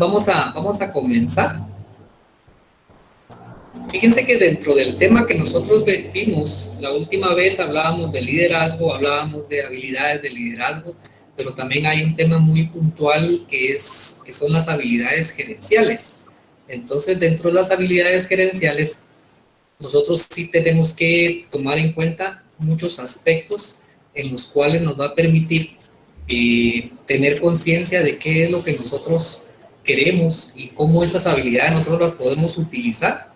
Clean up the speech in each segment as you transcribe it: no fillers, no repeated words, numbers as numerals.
vamos a comenzar. Fíjense que dentro del tema que nosotros vimos, la última vez hablábamos de liderazgo, hablábamos de habilidades de liderazgo, pero también hay un tema muy puntual que son las habilidades gerenciales. Entonces, dentro de las habilidades gerenciales, nosotros sí tenemos que tomar en cuenta muchos aspectos en los cuales nos va a permitir tener conciencia de qué es lo que nosotros queremos y cómo estas habilidades nosotros las podemos utilizar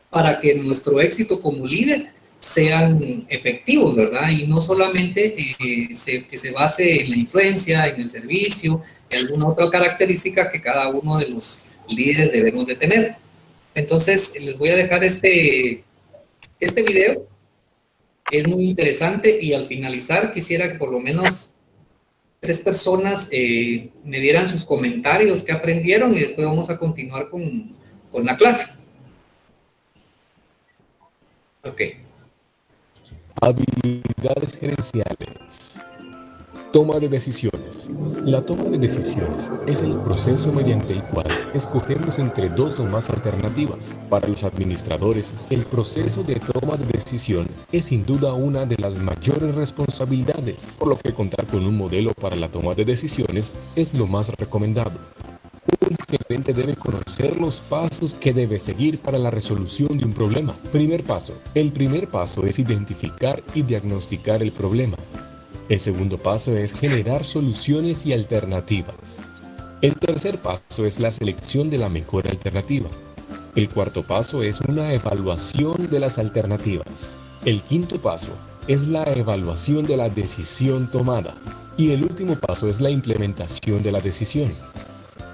para que nuestro éxito como líder sean efectivos, ¿verdad? Y no solamente que se base en la influencia, en el servicio, en alguna otra característica que cada uno de los líderes debemos de tener. Entonces, les voy a dejar este video. Es muy interesante y al finalizar quisiera que por lo menos 3 personas me dieran sus comentarios, qué aprendieron, y después vamos a continuar con la clase. Ok. Habilidades gerenciales. Toma de decisiones. La toma de decisiones es el proceso mediante el cual escogemos entre 2 o más alternativas. Para los administradores, el proceso de toma de decisión es sin duda una de las mayores responsabilidades, por lo que contar con un modelo para la toma de decisiones es lo más recomendado. Un gerente debe conocer los pasos que debe seguir para la resolución de un problema. Primer paso. El primer paso es identificar y diagnosticar el problema. El segundo paso es generar soluciones y alternativas. El tercer paso es la selección de la mejor alternativa. El cuarto paso es una evaluación de las alternativas. El quinto paso es la evaluación de la decisión tomada. Y el último paso es la implementación de la decisión.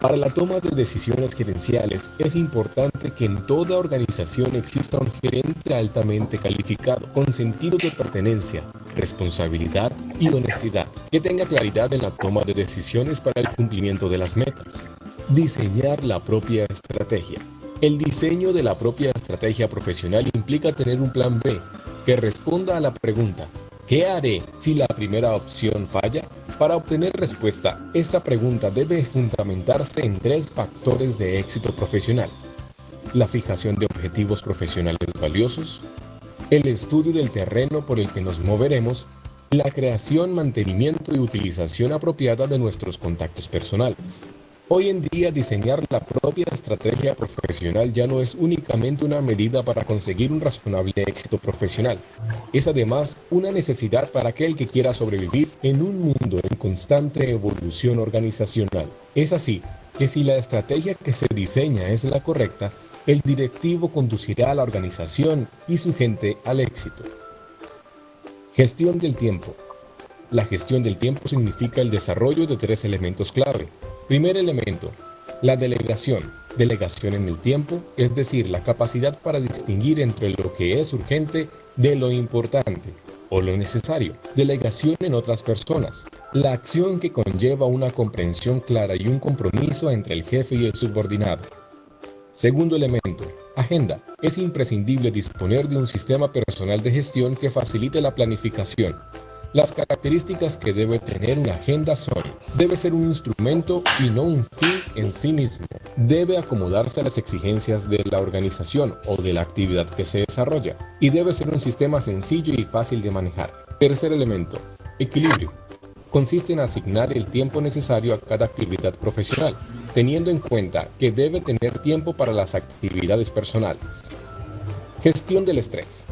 Para la toma de decisiones gerenciales es importante que en toda organización exista un gerente altamente calificado, con sentido de pertenencia, responsabilidad y honestidad, que tenga claridad en la toma de decisiones para el cumplimiento de las metas. Diseñar la propia estrategia. El diseño de la propia estrategia profesional implica tener un plan B que responda a la pregunta: ¿qué haré si la primera opción falla? Para obtener respuesta, esta pregunta debe fundamentarse en 3 factores de éxito profesional: la fijación de objetivos profesionales valiosos, el estudio del terreno por el que nos moveremos, la creación, mantenimiento y utilización apropiada de nuestros contactos personales. Hoy en día, diseñar la propia estrategia profesional ya no es únicamente una medida para conseguir un razonable éxito profesional. Es además una necesidad para aquel que quiera sobrevivir en un mundo en constante evolución organizacional. Es así que si la estrategia que se diseña es la correcta, el directivo conducirá a la organización y su gente al éxito. Gestión del tiempo. La gestión del tiempo significa el desarrollo de 3 elementos clave. Primer elemento, la delegación. Delegación en el tiempo, es decir, la capacidad para distinguir entre lo que es urgente de lo importante o lo necesario. Delegación en otras personas. La acción que conlleva una comprensión clara y un compromiso entre el jefe y el subordinado. Segundo elemento, agenda. Es imprescindible disponer de un sistema personal de gestión que facilite la planificación. Las características que debe tener una agenda son: debe ser un instrumento y no un fin en sí mismo. Debe acomodarse a las exigencias de la organización o de la actividad que se desarrolla. Y debe ser un sistema sencillo y fácil de manejar. Tercer elemento, equilibrio. Consiste en asignar el tiempo necesario a cada actividad profesional, teniendo en cuenta que debe tener tiempo para las actividades personales. Gestión del estrés.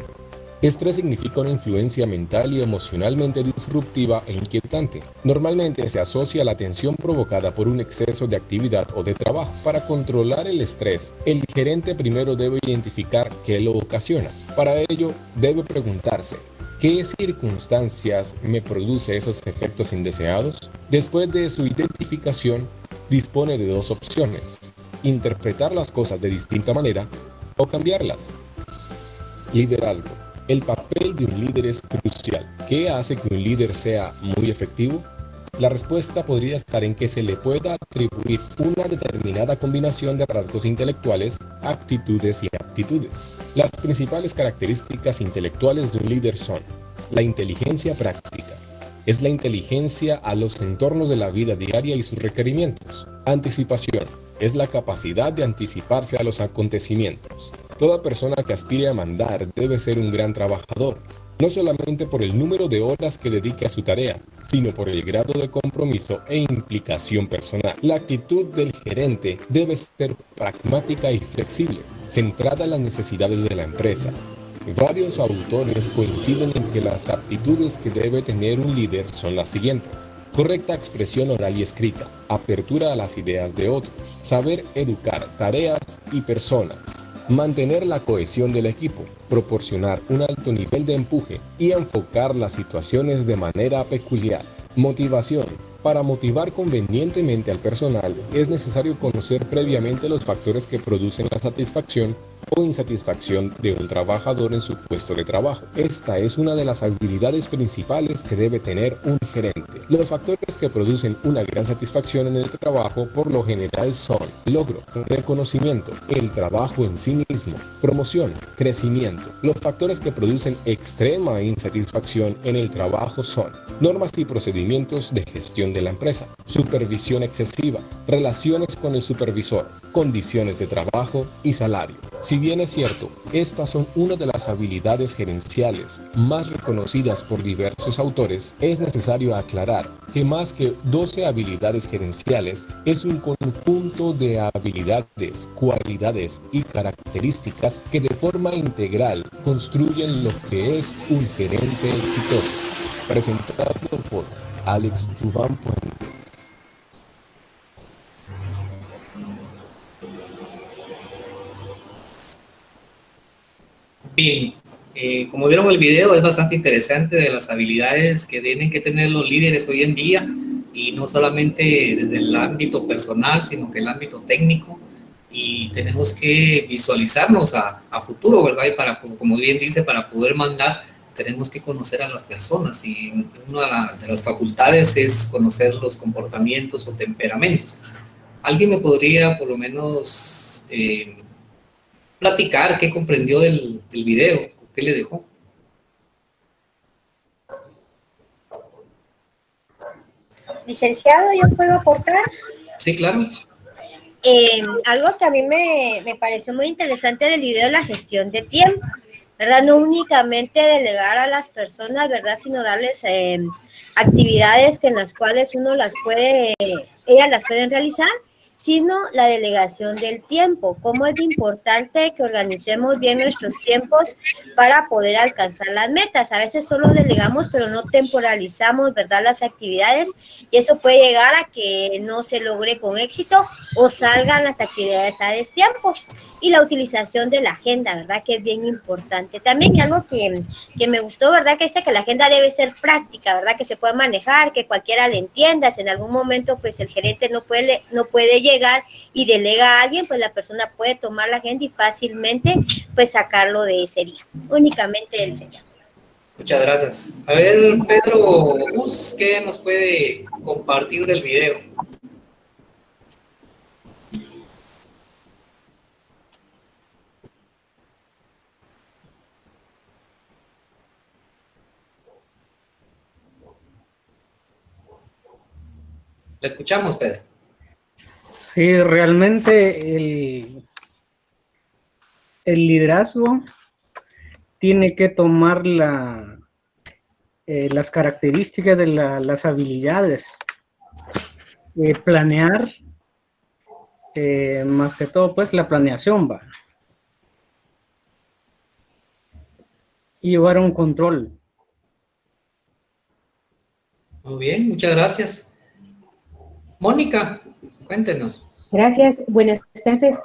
Estrés significa una influencia mental y emocionalmente disruptiva e inquietante. Normalmente se asocia a la tensión provocada por un exceso de actividad o de trabajo. Para controlar el estrés, el gerente primero debe identificar qué lo ocasiona. Para ello, debe preguntarse: ¿qué circunstancias me produce esos efectos indeseados? Después de su identificación, dispone de 2 opciones: interpretar las cosas de distinta manera o cambiarlas. Liderazgo. El papel de un líder es crucial. ¿Qué hace que un líder sea muy efectivo? La respuesta podría estar en que se le pueda atribuir una determinada combinación de rasgos intelectuales, actitudes y aptitudes. Las principales características intelectuales de un líder son: la inteligencia práctica, es la inteligencia a los entornos de la vida diaria y sus requerimientos. Anticipación es la capacidad de anticiparse a los acontecimientos. Toda persona que aspire a mandar debe ser un gran trabajador, no solamente por el número de horas que dedique a su tarea, sino por el grado de compromiso e implicación personal. La actitud del gerente debe ser pragmática y flexible, centrada en las necesidades de la empresa. Varios autores coinciden en que las aptitudes que debe tener un líder son las siguientes: correcta expresión oral y escrita, apertura a las ideas de otros, saber educar tareas y personas, mantener la cohesión del equipo, proporcionar un alto nivel de empuje y enfocar las situaciones de manera peculiar. Motivación. Para motivar convenientemente al personal es necesario conocer previamente los factores que producen la satisfacción o insatisfacción de un trabajador en su puesto de trabajo. Esta es una de las habilidades principales que debe tener un gerente. Los factores que producen una gran satisfacción en el trabajo por lo general son logro, reconocimiento, el trabajo en sí mismo, promoción, crecimiento. Los factores que producen extrema insatisfacción en el trabajo son normas y procedimientos de gestión de la empresa, supervisión excesiva, relaciones con el supervisor, condiciones de trabajo y salario. Si bien es cierto, estas son una de las habilidades gerenciales más reconocidas por diversos autores, es necesario aclarar que más que 12 habilidades gerenciales, es un conjunto de habilidades, cualidades y características que de forma integral construyen lo que es un gerente exitoso. Presentado por Alex Duván Puentes. Bien, como vieron el video, es bastante interesante de las habilidades que tienen que tener los líderes hoy en día, y no solamente desde el ámbito personal, sino que el ámbito técnico, y tenemos que visualizarnos a futuro, ¿verdad? Y para, como bien dice, para poder mandar, tenemos que conocer a las personas, y una de las facultades es conocer los comportamientos o temperamentos. ¿Alguien me podría por lo menos platicar qué comprendió del video? ¿Qué le dejó? Licenciado, ¿yo puedo aportar? Sí, claro. Algo que a mí me pareció muy interesante del video es la gestión de tiempo, ¿verdad? No únicamente delegar a las personas, ¿verdad? Sino darles actividades en las cuales ellas las pueden realizar, sino la delegación del tiempo. Cómo es importante que organicemos bien nuestros tiempos para poder alcanzar las metas. A veces solo delegamos, pero no temporalizamos, ¿verdad?, las actividades, y eso puede llegar a que no se logre con éxito o salgan las actividades a destiempo. Y la utilización de la agenda, ¿verdad?, que es bien importante. También algo que me gustó, ¿verdad?, que dice que la agenda debe ser práctica, ¿verdad?, que se puede manejar, que cualquiera le entienda. Si en algún momento pues el gerente no puede llegar y delega a alguien, pues la persona puede tomar la agenda y fácilmente pues sacarlo de ese día. Únicamente el licenciado. Muchas gracias. A ver, Pedro Bus, ¿qué nos puede compartir del video? Le escuchamos, Pedro. Sí, realmente el liderazgo tiene que tomar las características de las habilidades, planear, más que todo, pues la planeación va. Y llevar un control. Muy bien, muchas gracias. Mónica, cuéntenos. Gracias, buenas tardes.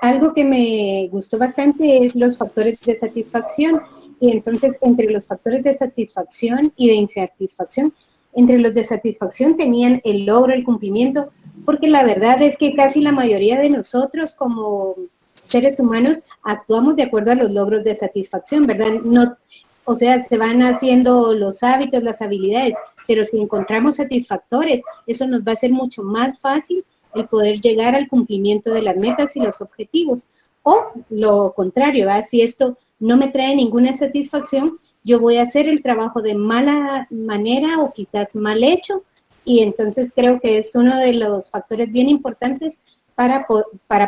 Algo que me gustó bastante es los factores de satisfacción. Y entonces, entre los factores de satisfacción y de insatisfacción, entre los de satisfacción tenían el logro, el cumplimiento, porque la verdad es que casi la mayoría de nosotros como seres humanos actuamos de acuerdo a los logros de satisfacción, ¿verdad? No, o sea, se van haciendo los hábitos, las habilidades, pero si encontramos satisfactores, eso nos va a ser mucho más fácil el poder llegar al cumplimiento de las metas y los objetivos. O lo contrario, ¿verdad? Si esto no me trae ninguna satisfacción, yo voy a hacer el trabajo de mala manera o quizás mal hecho, y entonces creo que es uno de los factores bien importantes para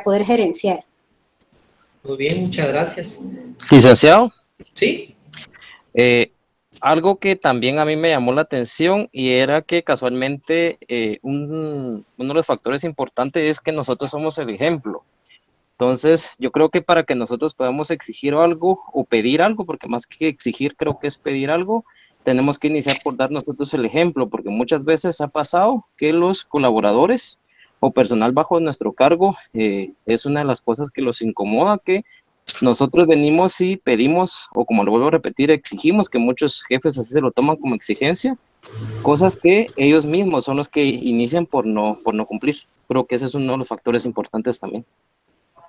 poder gerenciar. Muy bien, muchas gracias. Licenciado. Sí. Algo que también a mí me llamó la atención y era que casualmente uno de los factores importantes es que nosotros somos el ejemplo. Entonces, yo creo que para que nosotros podamos exigir algo o pedir algo, porque más que exigir creo que es pedir algo, tenemos que iniciar por dar nosotros el ejemplo, porque muchas veces ha pasado que los colaboradores o personal bajo nuestro cargo es una de las cosas que los incomoda, que nosotros venimos y pedimos, o como lo vuelvo a repetir, exigimos, que muchos jefes así se lo toman como exigencia, cosas que ellos mismos son los que inician por no cumplir. Creo que ese es uno de los factores importantes también.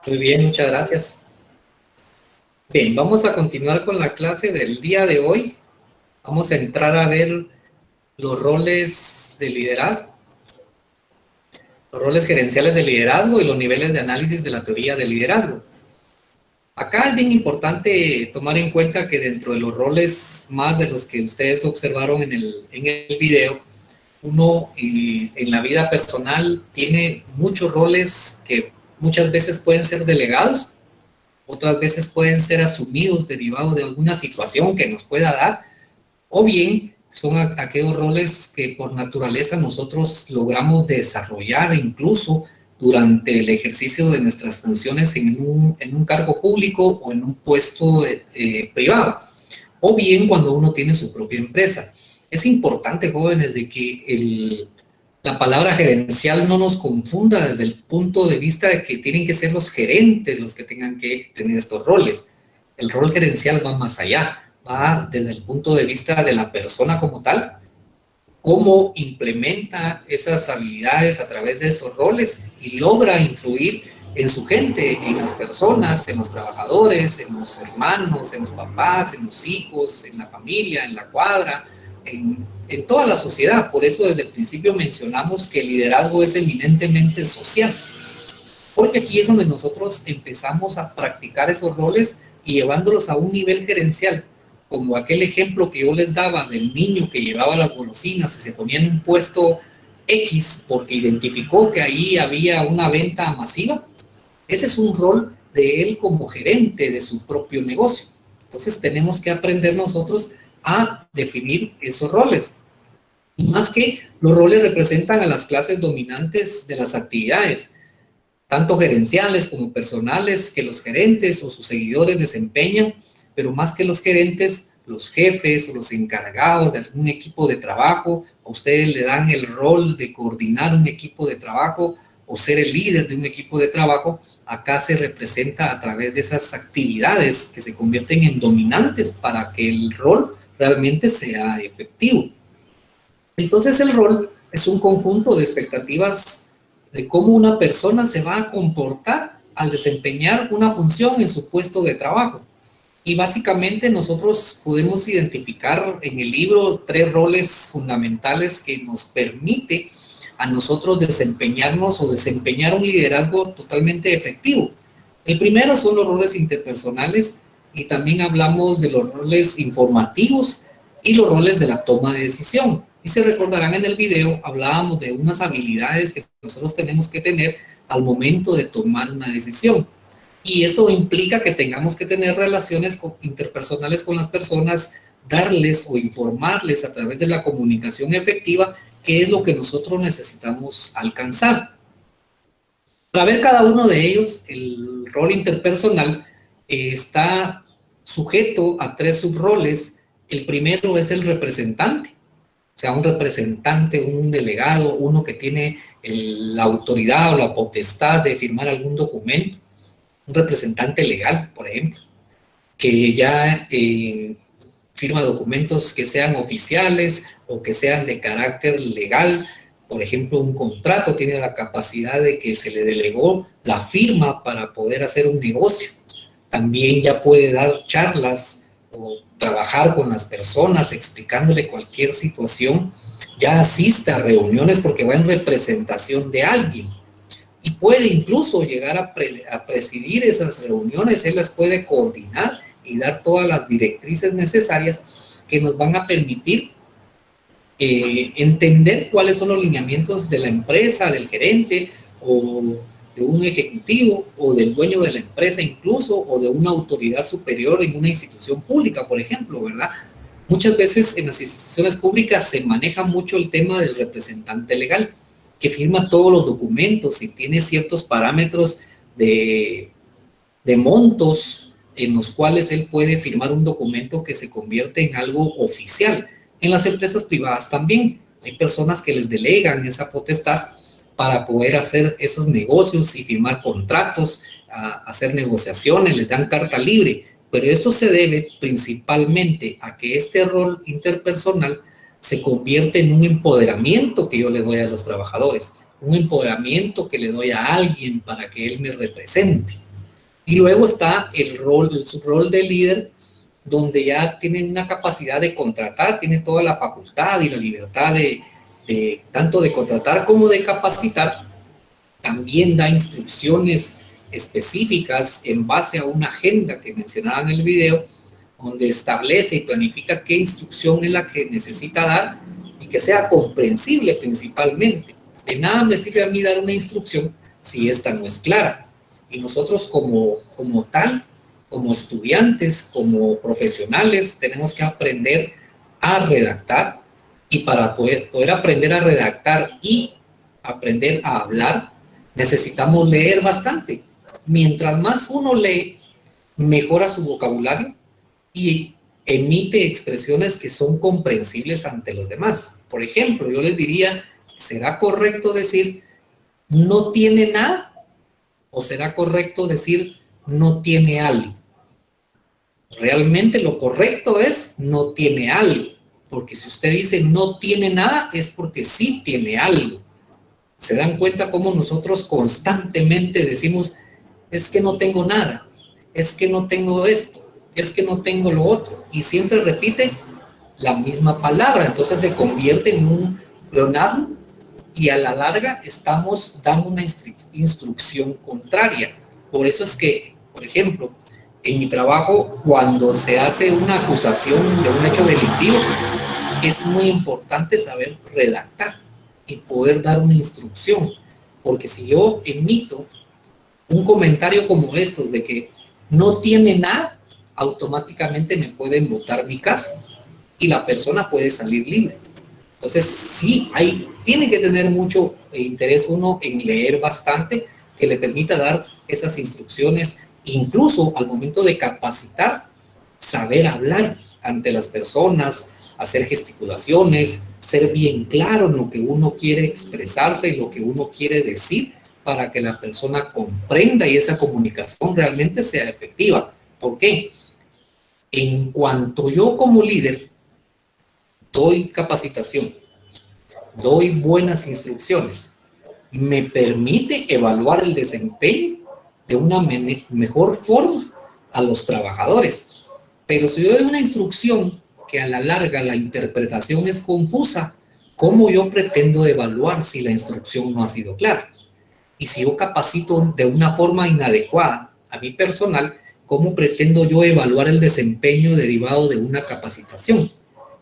Muy bien, muchas gracias. Bien, vamos a continuar con la clase del día de hoy. Vamos a entrar a ver los roles de liderazgo, los roles gerenciales de liderazgo y los niveles de análisis de la teoría del liderazgo. Acá es bien importante tomar en cuenta que dentro de los roles más de los que ustedes observaron en el video, uno en la vida personal tiene muchos roles que muchas veces pueden ser delegados, otras veces pueden ser asumidos derivados de alguna situación que nos pueda dar, o bien son aquellos roles que por naturaleza nosotros logramos desarrollar incluso durante el ejercicio de nuestras funciones en un cargo público o en un puesto privado, o bien cuando uno tiene su propia empresa. Es importante, jóvenes, de que la palabra gerencial no nos confunda desde el punto de vista de que tienen que ser los gerentes los que tengan que tener estos roles. El rol gerencial va más allá, va desde el punto de vista de la persona como tal, cómo implementa esas habilidades a través de esos roles y logra influir en su gente, en las personas, en los trabajadores, en los hermanos, en los papás, en los hijos, en la familia, en la cuadra, en toda la sociedad. Por eso desde el principio mencionamos que el liderazgo es eminentemente social, porque aquí es donde nosotros empezamos a practicar esos roles y llevándolos a un nivel gerencial, como aquel ejemplo que yo les daba del niño que llevaba las golosinas y se ponía en un puesto X porque identificó que ahí había una venta masiva. Ese es un rol de él como gerente de su propio negocio. Entonces tenemos que aprender nosotros a definir esos roles. Y más que los roles representan a las clases dominantes de las actividades, tanto gerenciales como personales, que los gerentes o sus seguidores desempeñan, pero más que los gerentes, los jefes o los encargados de algún equipo de trabajo, a ustedes le dan el rol de coordinar un equipo de trabajo o ser el líder de un equipo de trabajo. Acá se representa a través de esas actividades que se convierten en dominantes para que el rol realmente sea efectivo. Entonces el rol es un conjunto de expectativas de cómo una persona se va a comportar al desempeñar una función en su puesto de trabajo. Y básicamente nosotros podemos identificar en el libro 3 roles fundamentales que nos permite a nosotros desempeñarnos o desempeñar un liderazgo totalmente efectivo. El primero son los roles interpersonales y también hablamos de los roles informativos y los roles de la toma de decisión. Y se recordarán en el video, hablábamos de unas habilidades que nosotros tenemos que tener al momento de tomar una decisión. Y eso implica que tengamos que tener relaciones interpersonales con las personas, darles o informarles a través de la comunicación efectiva qué es lo que nosotros necesitamos alcanzar. Para ver cada uno de ellos, el rol interpersonal está sujeto a 3 subroles. El primero es el representante, o sea, un representante, un delegado, uno que tiene la autoridad o la potestad de firmar algún documento. Un representante legal, por ejemplo, que ya firma documentos que sean oficiales o que sean de carácter legal. Por ejemplo, un contrato tiene la capacidad de que se le delegó la firma para poder hacer un negocio. También ya puede dar charlas o trabajar con las personas explicándole cualquier situación. Ya asiste a reuniones porque va en representación de alguien. Y puede incluso llegar a presidir esas reuniones, él las puede coordinar y dar todas las directrices necesarias que nos van a permitir entender cuáles son los lineamientos de la empresa, del gerente o de un ejecutivo o del dueño de la empresa incluso, o de una autoridad superior en una institución pública, por ejemplo, ¿verdad? Muchas veces en las instituciones públicas se maneja mucho el tema del representante legal, que firma todos los documentos y tiene ciertos parámetros de montos en los cuales él puede firmar un documento que se convierte en algo oficial. En las empresas privadas también hay personas que les delegan esa potestad para poder hacer esos negocios y firmar contratos, hacer negociaciones, les dan carta libre, pero eso se debe principalmente a que este rol interpersonal se convierte en un empoderamiento que yo le doy a los trabajadores, un empoderamiento que le doy a alguien para que él me represente. Y luego está su rol de líder, donde ya tienen una capacidad de contratar, tiene toda la facultad y la libertad de tanto de contratar como de capacitar. También da instrucciones específicas en base a una agenda que mencionaba en el video, donde establece y planifica qué instrucción es la que necesita dar y que sea comprensible principalmente. De nada me sirve a mí dar una instrucción si esta no es clara. Y nosotros como estudiantes, como profesionales, tenemos que aprender a redactar, y para poder aprender a redactar y aprender a hablar, necesitamos leer bastante. Mientras más uno lee, mejora su vocabulario y emite expresiones que son comprensibles ante los demás. Por ejemplo, yo les diría, ¿será correcto decir no tiene nada? ¿O será correcto decir no tiene algo? Realmente lo correcto es no tiene algo, porque si usted dice no tiene nada es porque sí tiene algo. ¿Se dan cuenta cómo nosotros constantemente decimos es que no tengo nada, es que no tengo esto, es que no tengo lo otro? Y siempre repite la misma palabra, entonces se convierte en un pleonasmo y a la larga estamos dando una instrucción contraria. Por eso es que, por ejemplo, en mi trabajo, cuando se hace una acusación de un hecho delictivo, es muy importante saber redactar y poder dar una instrucción, porque si yo emito un comentario como estos de que no tiene nada, automáticamente me pueden votar mi caso y la persona puede salir libre. Entonces sí, tiene que tener mucho interés uno en leer bastante, que le permita dar esas instrucciones, incluso al momento de capacitar, saber hablar ante las personas, hacer gesticulaciones, ser bien claro en lo que uno quiere expresarse y lo que uno quiere decir para que la persona comprenda y esa comunicación realmente sea efectiva. ¿Por qué? En cuanto yo como líder doy capacitación, doy buenas instrucciones, me permite evaluar el desempeño de una mejor forma a los trabajadores. Pero si yo doy una instrucción que a la larga la interpretación es confusa, ¿cómo yo pretendo evaluar si la instrucción no ha sido clara? Y si yo capacito de una forma inadecuada a mi personal, ¿cómo pretendo yo evaluar el desempeño derivado de una capacitación?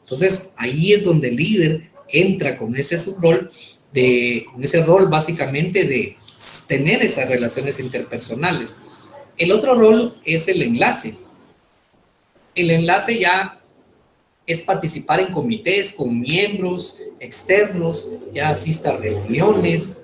Entonces, ahí es donde el líder entra con ese rol básicamente de tener esas relaciones interpersonales. El otro rol es el enlace. El enlace ya es participar en comités con miembros externos, ya asista a reuniones,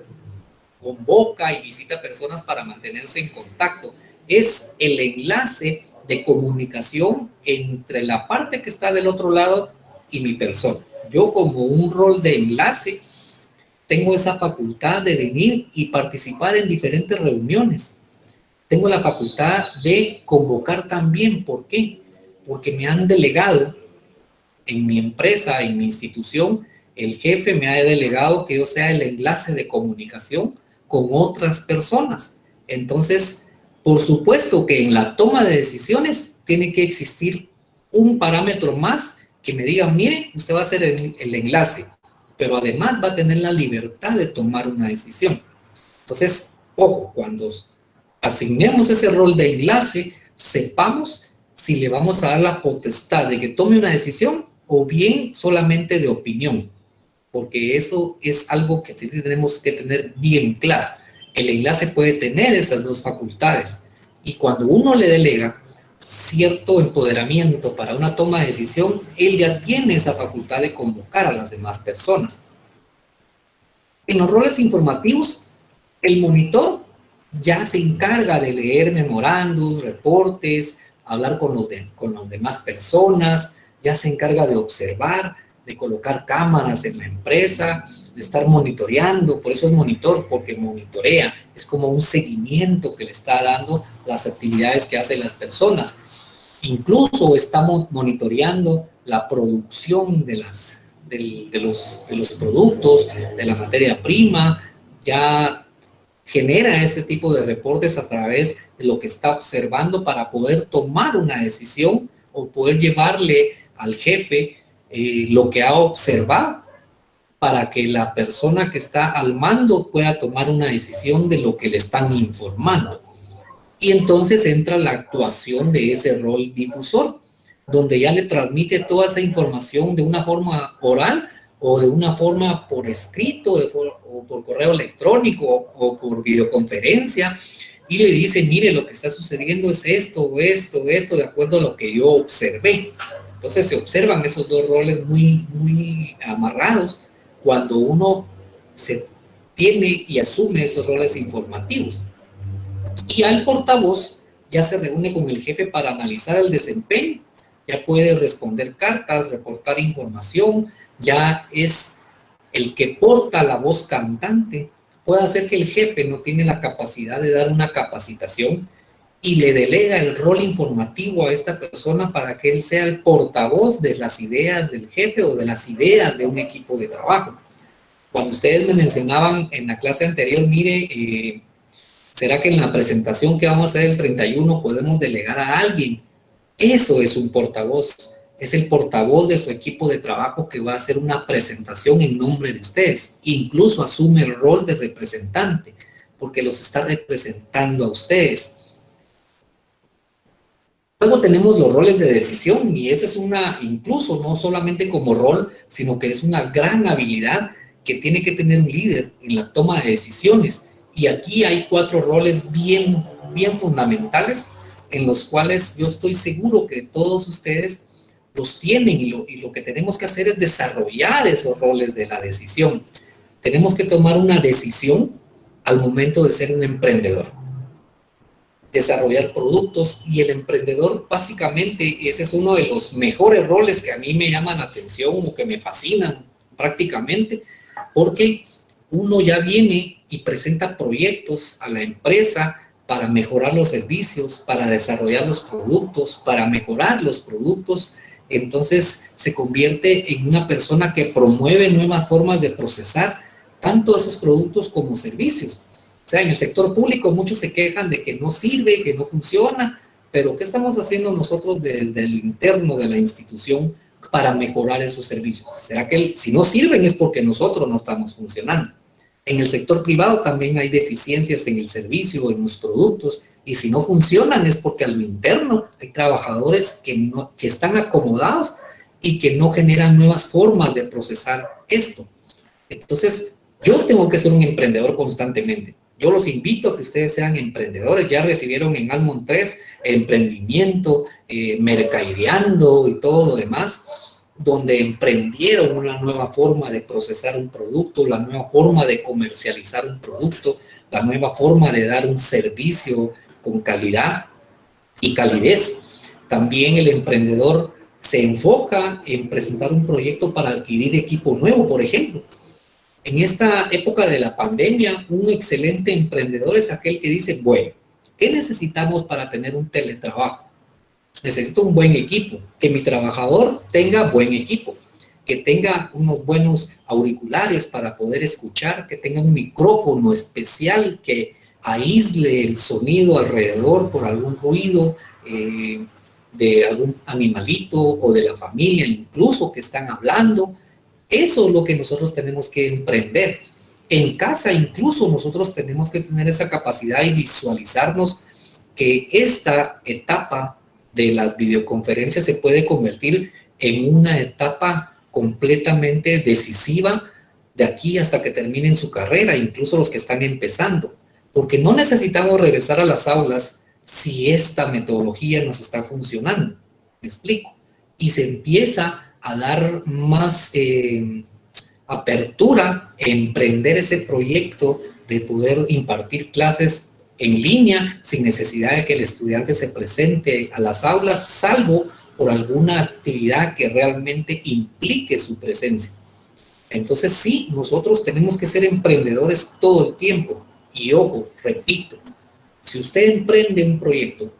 convoca y visita personas para mantenerse en contacto. Es el enlace de comunicación entre la parte que está del otro lado y mi persona. Yo como un rol de enlace tengo esa facultad de venir y participar en diferentes reuniones. Tengo la facultad de convocar también. ¿Por qué? Porque me han delegado en mi empresa, en mi institución, el jefe me ha delegado que yo sea el enlace de comunicación con otras personas. Entonces, por supuesto que en la toma de decisiones tiene que existir un parámetro más que me diga, mire, usted va a ser el enlace, pero además va a tener la libertad de tomar una decisión. Entonces, ojo, cuando asignemos ese rol de enlace, sepamos si le vamos a dar la potestad de que tome una decisión o bien solamente de opinión, porque eso es algo que tenemos que tener bien claro. El enlace puede tener esas dos facultades y cuando uno le delega cierto empoderamiento para una toma de decisión, él ya tiene esa facultad de convocar a las demás personas. En los roles informativos, el monitor ya se encarga de leer memorandos, reportes, hablar con las demás personas, ya se encarga de observar, de colocar cámaras en la empresa, de estar monitoreando. Por eso es monitor, porque monitorea, es como un seguimiento que le está dando las actividades que hacen las personas. Incluso estamos monitoreando la producción de los productos, de la materia prima, ya genera ese tipo de reportes a través de lo que está observando para poder tomar una decisión o poder llevarle al jefe lo que ha observado para que la persona que está al mando pueda tomar una decisión de lo que le están informando. Y entonces entra la actuación de ese rol difusor, donde ya le transmite toda esa información de una forma oral o de una forma por escrito o por correo electrónico o por videoconferencia, y le dice, mire, lo que está sucediendo es esto, de acuerdo a lo que yo observé. Entonces se observan esos dos roles muy amarrados cuando uno se tiene y asume esos roles informativos. Y al portavoz ya se reúne con el jefe para analizar el desempeño, ya puede responder cartas, reportar información, ya es el que porta la voz cantante. Puede hacer que el jefe no tiene la capacidad de dar una capacitación y le delega el rol informativo a esta persona para que él sea el portavoz de las ideas del jefe o de las ideas de un equipo de trabajo. Cuando ustedes me mencionaban en la clase anterior, mire, ¿será que en la presentación que vamos a hacer el 31 podemos delegar a alguien? Eso es un portavoz, es el portavoz de su equipo de trabajo que va a hacer una presentación en nombre de ustedes. Incluso asume el rol de representante, porque los está representando a ustedes. Luego tenemos los roles de decisión, y esa es incluso no solamente como rol, sino que es una gran habilidad que tiene que tener un líder en la toma de decisiones. Y aquí hay 4 roles bien fundamentales, en los cuales yo estoy seguro que todos ustedes los tienen, y lo que tenemos que hacer es desarrollar esos roles de la decisión. Tenemos que tomar una decisión al momento de ser un emprendedor, desarrollar productos, y el emprendedor básicamente ese es uno de los mejores roles que a mí me llaman la atención o que me fascinan prácticamente, porque uno ya viene y presenta proyectos a la empresa para mejorar los servicios, para desarrollar los productos, para mejorar los productos. Entonces se convierte en una persona que promueve nuevas formas de procesar tanto esos productos como servicios. O sea, en el sector público muchos se quejan de que no sirve, que no funciona, pero ¿qué estamos haciendo nosotros desde lo interno de la institución para mejorar esos servicios? ¿Será que si no sirven es porque nosotros no estamos funcionando? En el sector privado también hay deficiencias en el servicio, en los productos, y si no funcionan es porque a lo interno hay trabajadores que están acomodados y que no generan nuevas formas de procesar esto. Entonces, yo tengo que ser un emprendedor constantemente. Yo los invito a que ustedes sean emprendedores. Ya recibieron en Almond 3 emprendimiento, mercadeando y todo lo demás, donde emprendieron una nueva forma de procesar un producto, la nueva forma de comercializar un producto, la nueva forma de dar un servicio con calidad y calidez. También el emprendedor se enfoca en presentar un proyecto para adquirir equipo nuevo, por ejemplo. En esta época de la pandemia, un excelente emprendedor es aquel que dice, bueno, ¿qué necesitamos para tener un teletrabajo? Necesito un buen equipo, que mi trabajador tenga buen equipo, que tenga unos buenos auriculares para poder escuchar, que tenga un micrófono especial que aísle el sonido alrededor por algún ruido de algún animalito o de la familia, incluso que están hablando. Eso es lo que nosotros tenemos que emprender. En casa incluso nosotros tenemos que tener esa capacidad y visualizarnos que esta etapa de las videoconferencias se puede convertir en una etapa completamente decisiva de aquí hasta que terminen su carrera, incluso los que están empezando, porque no necesitamos regresar a las aulas si esta metodología nos está funcionando, me explico, y se empieza a dar más apertura, emprender ese proyecto de poder impartir clases en línea sin necesidad de que el estudiante se presente a las aulas, salvo por alguna actividad que realmente implique su presencia. Entonces sí, nosotros tenemos que ser emprendedores todo el tiempo. Y ojo, repito, si usted emprende un proyecto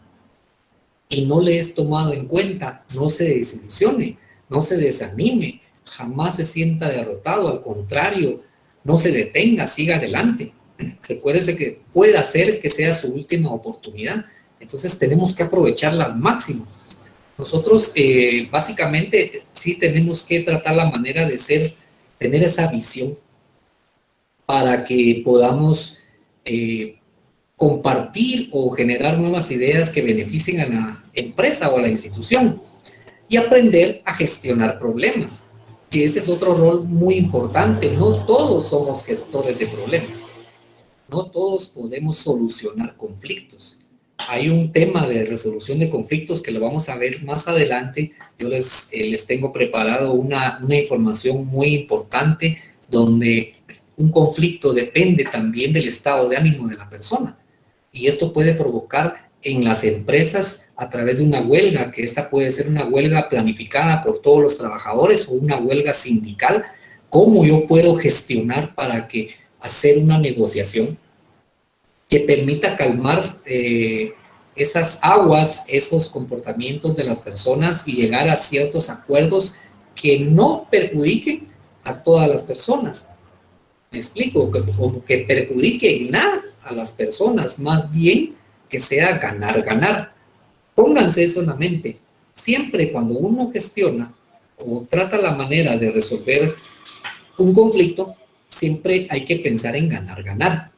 y no le es tomado en cuenta, no se desilusione, no se desanime, jamás se sienta derrotado, al contrario, no se detenga, siga adelante. Recuérdese que puede hacer que sea su última oportunidad, entonces tenemos que aprovecharla al máximo. Nosotros básicamente sí tenemos que tratar la manera de tener esa visión para que podamos compartir o generar nuevas ideas que beneficien a la empresa o a la institución y aprender a gestionar problemas, que ese es otro rol muy importante. No todos somos gestores de problemas, no todos podemos solucionar conflictos. Hay un tema de resolución de conflictos que lo vamos a ver más adelante. Yo les tengo preparado una información muy importante donde un conflicto depende también del estado de ánimo de la persona. Y esto puede provocar en las empresas a través de una huelga, que esta puede ser una huelga planificada por todos los trabajadores o una huelga sindical. ¿Cómo yo puedo gestionar para que hacer una negociación que permita calmar esas aguas, esos comportamientos de las personas y llegar a ciertos acuerdos que no perjudiquen a todas las personas? Me explico, que perjudique en nada a las personas, más bien que sea ganar, ganar. Pónganse eso en la mente. Siempre cuando uno gestiona o trata la manera de resolver un conflicto, siempre hay que pensar en ganar, ganar.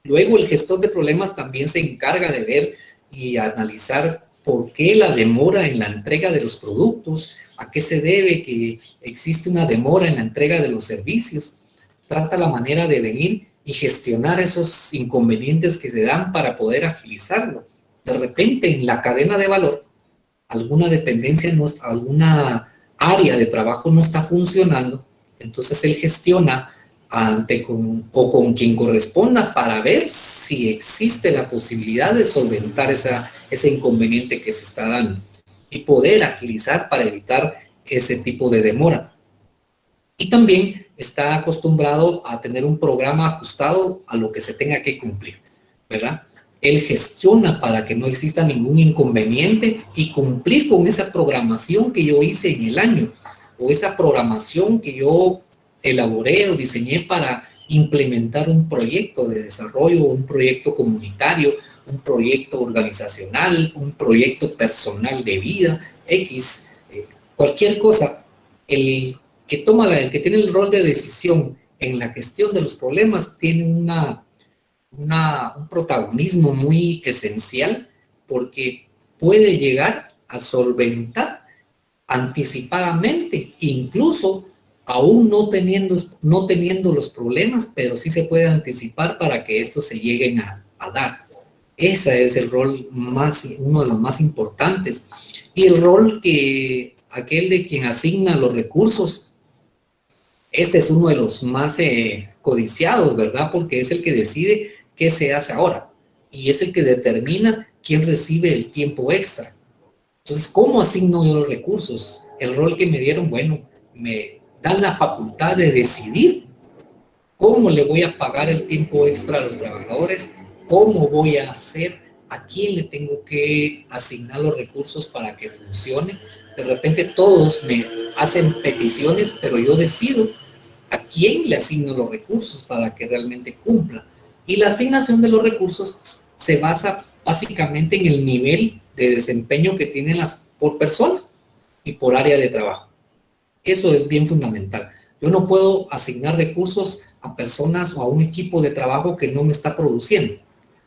Luego el gestor de problemas también se encarga de ver y analizar por qué la demora en la entrega de los productos, a qué se debe que existe una demora en la entrega de los servicios. Trata la manera de venir y gestionar esos inconvenientes que se dan para poder agilizarlo. De repente en la cadena de valor, alguna dependencia, alguna área de trabajo no está funcionando, entonces él gestiona con quien corresponda para ver si existe la posibilidad de solventar ese inconveniente que se está dando y poder agilizar para evitar ese tipo de demora. Y también está acostumbrado a tener un programa ajustado a lo que se tenga que cumplir, ¿verdad? Él gestiona para que no exista ningún inconveniente y cumplir con esa programación que yo hice en el año o esa programación que yo elaboré o diseñé para implementar un proyecto de desarrollo, un proyecto comunitario, un proyecto organizacional, un proyecto personal de vida, X, cualquier cosa. El que tiene el rol de decisión en la gestión de los problemas tiene un protagonismo muy esencial porque puede llegar a solventar anticipadamente, incluso aún no teniendo los problemas, pero sí se puede anticipar para que estos se lleguen a dar. Ese es el rol uno de los más importantes. Y el rol aquel de quien asigna los recursos, este es uno de los más codiciados, ¿verdad? Porque es el que decide qué se hace ahora y es el que determina quién recibe el tiempo extra. Entonces, ¿cómo asigno yo los recursos? El rol que me dieron, bueno, me dan la facultad de decidir cómo le voy a pagar el tiempo extra a los trabajadores, cómo voy a hacer, a quién le tengo que asignar los recursos para que funcione. De repente todos me hacen peticiones, pero yo decido a quién le asigno los recursos para que realmente cumpla. Y la asignación de los recursos se basa básicamente en el nivel de desempeño que tienen por persona y por área de trabajo. Eso es bien fundamental. Yo no puedo asignar recursos a personas o a un equipo de trabajo que no me está produciendo.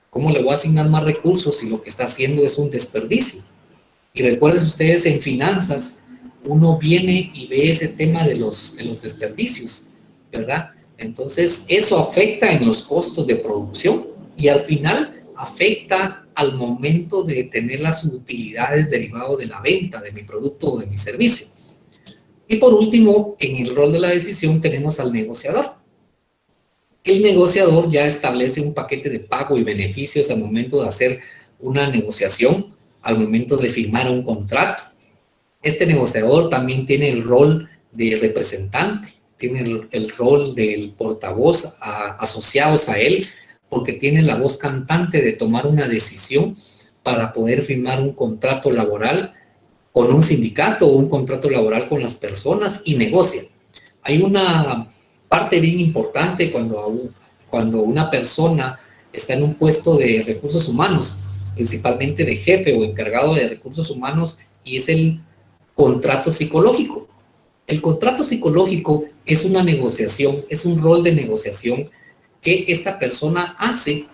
¿Cómo le voy a asignar más recursos si lo que está haciendo es un desperdicio? Y recuerden ustedes, en finanzas, uno viene y ve ese tema de los desperdicios, ¿verdad? Entonces, eso afecta en los costos de producción y al final afecta al momento de tener las utilidades derivadas de la venta de mi producto o de mi servicio. Y por último, en el rol de la decisión tenemos al negociador. El negociador ya establece un paquete de pago y beneficios al momento de hacer una negociación, al momento de firmar un contrato. Este negociador también tiene el rol de representante, tiene el rol del portavoz asociados a él, porque tiene la voz cantante de tomar una decisión para poder firmar un contrato laboral con un sindicato o un contrato laboral con las personas y negocia. Hay una parte bien importante cuando una persona está en un puesto de recursos humanos, principalmente de jefe o encargado de recursos humanos, y es el contrato psicológico. El contrato psicológico es una negociación, es un rol de negociación que esta persona hace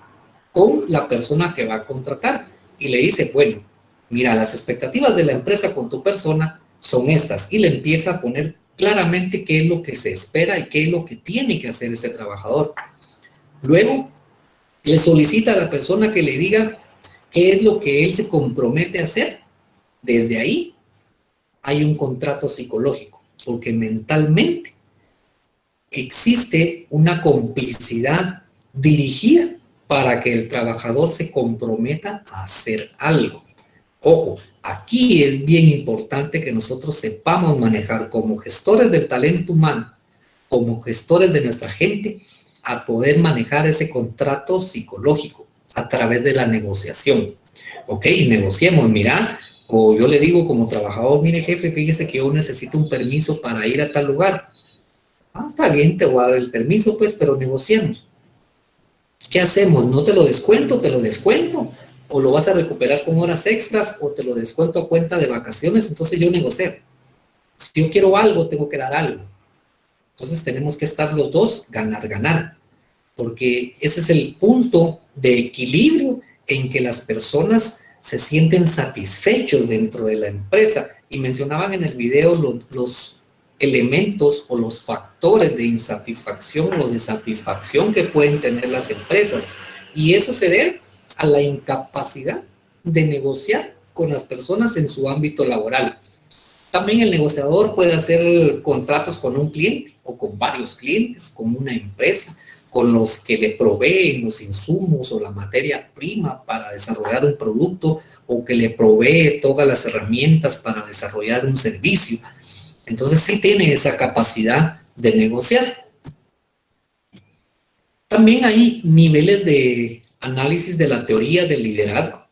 con la persona que va a contratar y le dice, bueno, mira, las expectativas de la empresa con tu persona son estas, y le empieza a poner claramente qué es lo que se espera y qué es lo que tiene que hacer ese trabajador. Luego, le solicita a la persona que le diga qué es lo que él se compromete a hacer. Desde ahí hay un contrato psicológico, porque mentalmente existe una complicidad dirigida para que el trabajador se comprometa a hacer algo. Ojo, aquí es bien importante que nosotros sepamos manejar como gestores del talento humano, como gestores de nuestra gente, a poder manejar ese contrato psicológico a través de la negociación. Ok, negociemos, mira, o yo le digo como trabajador, mire jefe, fíjese que yo necesito un permiso para ir a tal lugar. Ah, está bien, te voy a dar el permiso, pues, pero negociemos. ¿Qué hacemos? ¿No te lo descuento? ¿Te lo descuento? ¿O lo vas a recuperar con horas extras? ¿O te lo descuento a cuenta de vacaciones? Entonces yo negocio. Si yo quiero algo, tengo que dar algo. Entonces tenemos que estar los dos ganar, ganar. Porque ese es el punto de equilibrio en que las personas se sienten satisfechos dentro de la empresa. Y mencionaban en el video los elementos o los factores de insatisfacción o de satisfacción que pueden tener las empresas. Y eso se debe a la incapacidad de negociar con las personas en su ámbito laboral. También el negociador puede hacer contratos con un cliente o con varios clientes, con una empresa, con los que le proveen los insumos o la materia prima para desarrollar un producto, o que le provee todas las herramientas para desarrollar un servicio. Entonces sí tiene esa capacidad de negociar. También hay niveles de análisis de la teoría del liderazgo.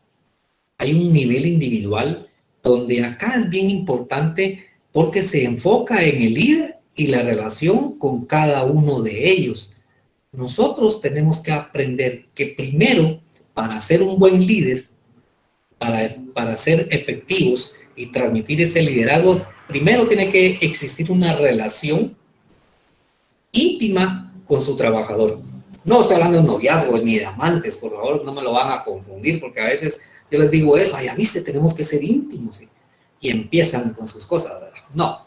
Hay un nivel individual donde acá es bien importante porque se enfoca en el líder y la relación con cada uno de ellos. Nosotros tenemos que aprender que primero, para ser un buen líder, para ser efectivos y transmitir ese liderazgo, primero tiene que existir una relación íntima con su trabajador. No estoy hablando de noviazgo ni de amantes, por favor, no me lo van a confundir, porque a veces yo les digo eso, ya viste, tenemos que ser íntimos, ¿sí? Y empiezan con sus cosas, ¿verdad? No,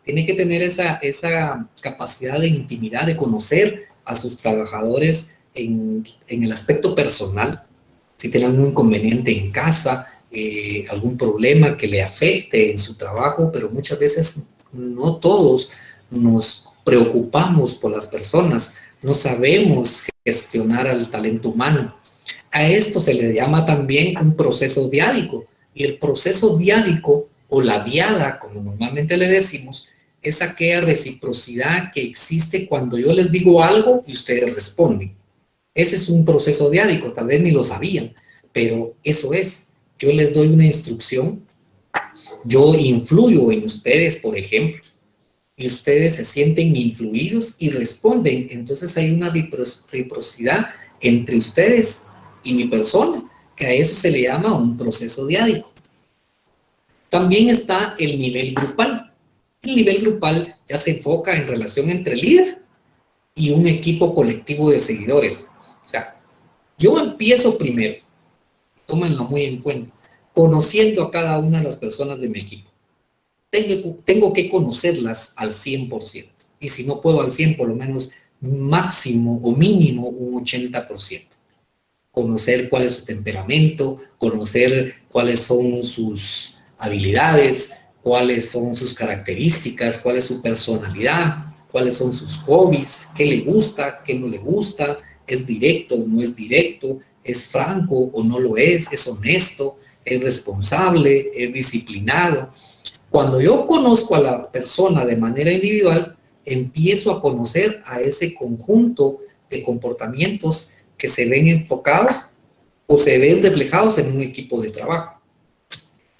tiene que tener esa capacidad de intimidad, de conocer a sus trabajadores en el aspecto personal, si tienen algún inconveniente en casa, algún problema que le afecte en su trabajo, pero muchas veces no todos nos preocupamos por las personas, no sabemos gestionar al talento humano. A esto se le llama también un proceso diádico, y el proceso diádico o la diada, como normalmente le decimos, es aquella reciprocidad que existe cuando yo les digo algo y ustedes responden. Ese es un proceso diádico, tal vez ni lo sabían, pero eso es. Yo les doy una instrucción, yo influyo en ustedes, por ejemplo, y ustedes se sienten influidos y responden. Entonces hay una reciprocidad entre ustedes y mi persona, que a eso se le llama un proceso diádico. También está el nivel grupal. El nivel grupal ya se enfoca en relación entre el líder y un equipo colectivo de seguidores. O sea, yo empiezo primero, tómenlo muy en cuenta, conociendo a cada una de las personas de mi equipo. Tengo que conocerlas al 100%. Y si no puedo al 100, por lo menos máximo o mínimo un 80%. Conocer cuál es su temperamento, conocer cuáles son sus habilidades, cuáles son sus características, cuál es su personalidad, cuáles son sus hobbies, qué le gusta, qué no le gusta, es directo o no es directo, es franco o no lo es honesto, es responsable, es disciplinado. Cuando yo conozco a la persona de manera individual, empiezo a conocer a ese conjunto de comportamientos que se ven enfocados o se ven reflejados en un equipo de trabajo.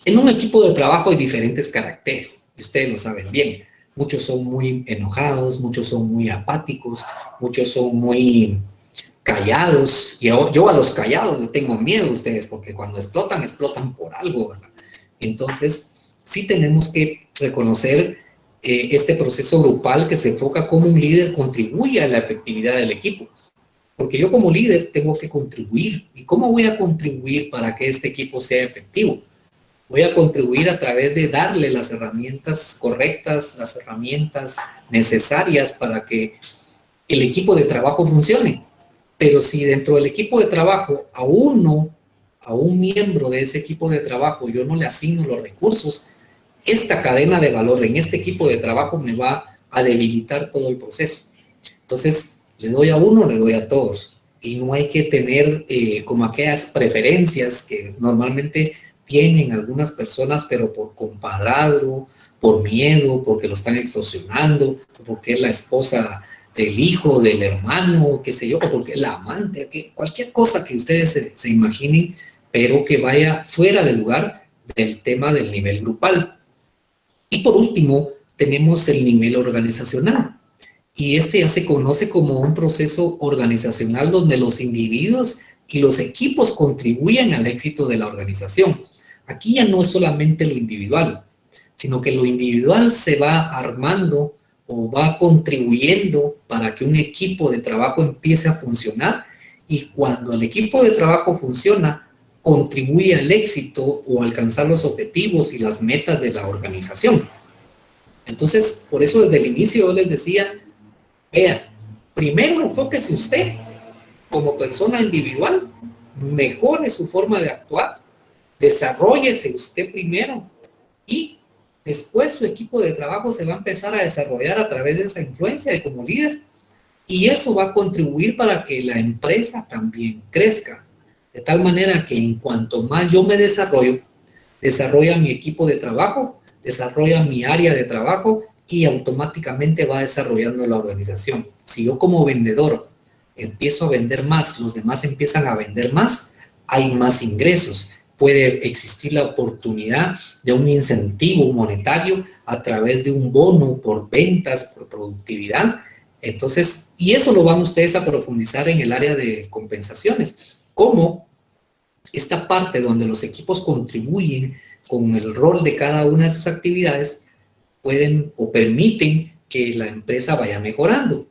En un equipo de trabajo hay diferentes caracteres, y ustedes lo saben bien. Muchos son muy enojados, muchos son muy apáticos, muchos son muy callados. Y yo a los callados le tengo miedo a ustedes, porque cuando explotan, explotan por algo, ¿verdad? Entonces, sí tenemos que reconocer este proceso grupal que se enfoca como un líder contribuye a la efectividad del equipo. Porque yo como líder tengo que contribuir. ¿Y cómo voy a contribuir para que este equipo sea efectivo? Voy a contribuir a través de darle las herramientas correctas, las herramientas necesarias para que el equipo de trabajo funcione. Pero si dentro del equipo de trabajo a un miembro de ese equipo de trabajo yo no le asigno los recursos, esta cadena de valor en este equipo de trabajo me va a debilitar todo el proceso. Entonces, le doy a uno, le doy a todos. Y no hay que tener como aquellas preferencias que normalmente tienen algunas personas, pero por compadrazgo, por miedo, porque lo están extorsionando, porque es la esposa del hijo, del hermano, qué sé yo, o porque es la amante, cualquier cosa que ustedes se imaginen, pero que vaya fuera del lugar del tema del nivel grupal. Y por último, tenemos el nivel organizacional. Y este ya se conoce como un proceso organizacional donde los individuos y los equipos contribuyen al éxito de la organización. Aquí ya no es solamente lo individual, sino que lo individual se va armando o va contribuyendo para que un equipo de trabajo empiece a funcionar, y cuando el equipo de trabajo funciona, contribuye al éxito o alcanzar los objetivos y las metas de la organización. Entonces, por eso desde el inicio yo les decía, vea, primero enfóquese usted como persona individual, mejore su forma de actuar, desarróllese usted primero y después su equipo de trabajo se va a empezar a desarrollar a través de esa influencia de como líder, y eso va a contribuir para que la empresa también crezca, de tal manera que en cuanto más yo me desarrolla mi equipo de trabajo, desarrolla mi área de trabajo y automáticamente va desarrollando la organización. Si yo como vendedor empiezo a vender más, los demás empiezan a vender más, hay más ingresos. Puede existir la oportunidad de un incentivo monetario a través de un bono por ventas, por productividad. Entonces, y eso lo van ustedes a profundizar en el área de compensaciones. Cómo esta parte donde los equipos contribuyen con el rol de cada una de sus actividades pueden o permiten que la empresa vaya mejorando.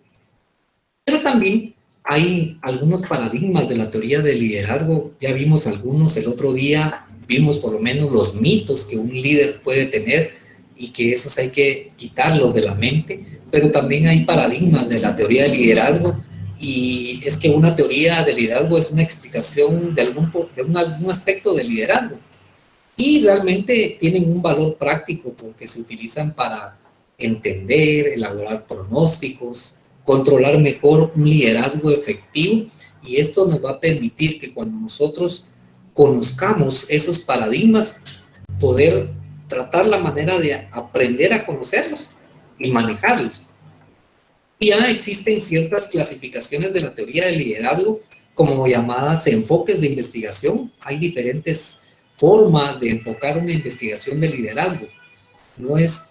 Pero también hay algunos paradigmas de la teoría del liderazgo, ya vimos algunos el otro día, vimos por lo menos los mitos que un líder puede tener y que esos hay que quitarlos de la mente, pero también hay paradigmas de la teoría del liderazgo, y es que una teoría del liderazgo es una explicación de algún aspecto del liderazgo, y realmente tienen un valor práctico porque se utilizan para entender, elaborar pronósticos, controlar mejor un liderazgo efectivo, y esto nos va a permitir que cuando nosotros conozcamos esos paradigmas, poder tratar la manera de aprender a conocerlos y manejarlos. Ya existen ciertas clasificaciones de la teoría del liderazgo como llamadas enfoques de investigación. Hay diferentes formas de enfocar una investigación de liderazgo.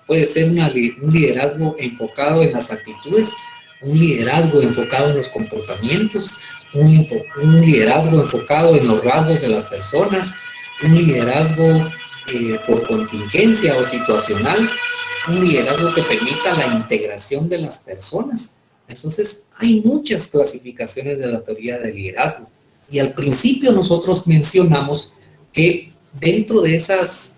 Puede ser un liderazgo enfocado en las actitudes, un liderazgo enfocado en los comportamientos, un liderazgo enfocado en los rasgos de las personas, un liderazgo por contingencia o situacional, un liderazgo que permita la integración de las personas. Entonces, hay muchas clasificaciones de la teoría del liderazgo. Y al principio nosotros mencionamos que dentro de esos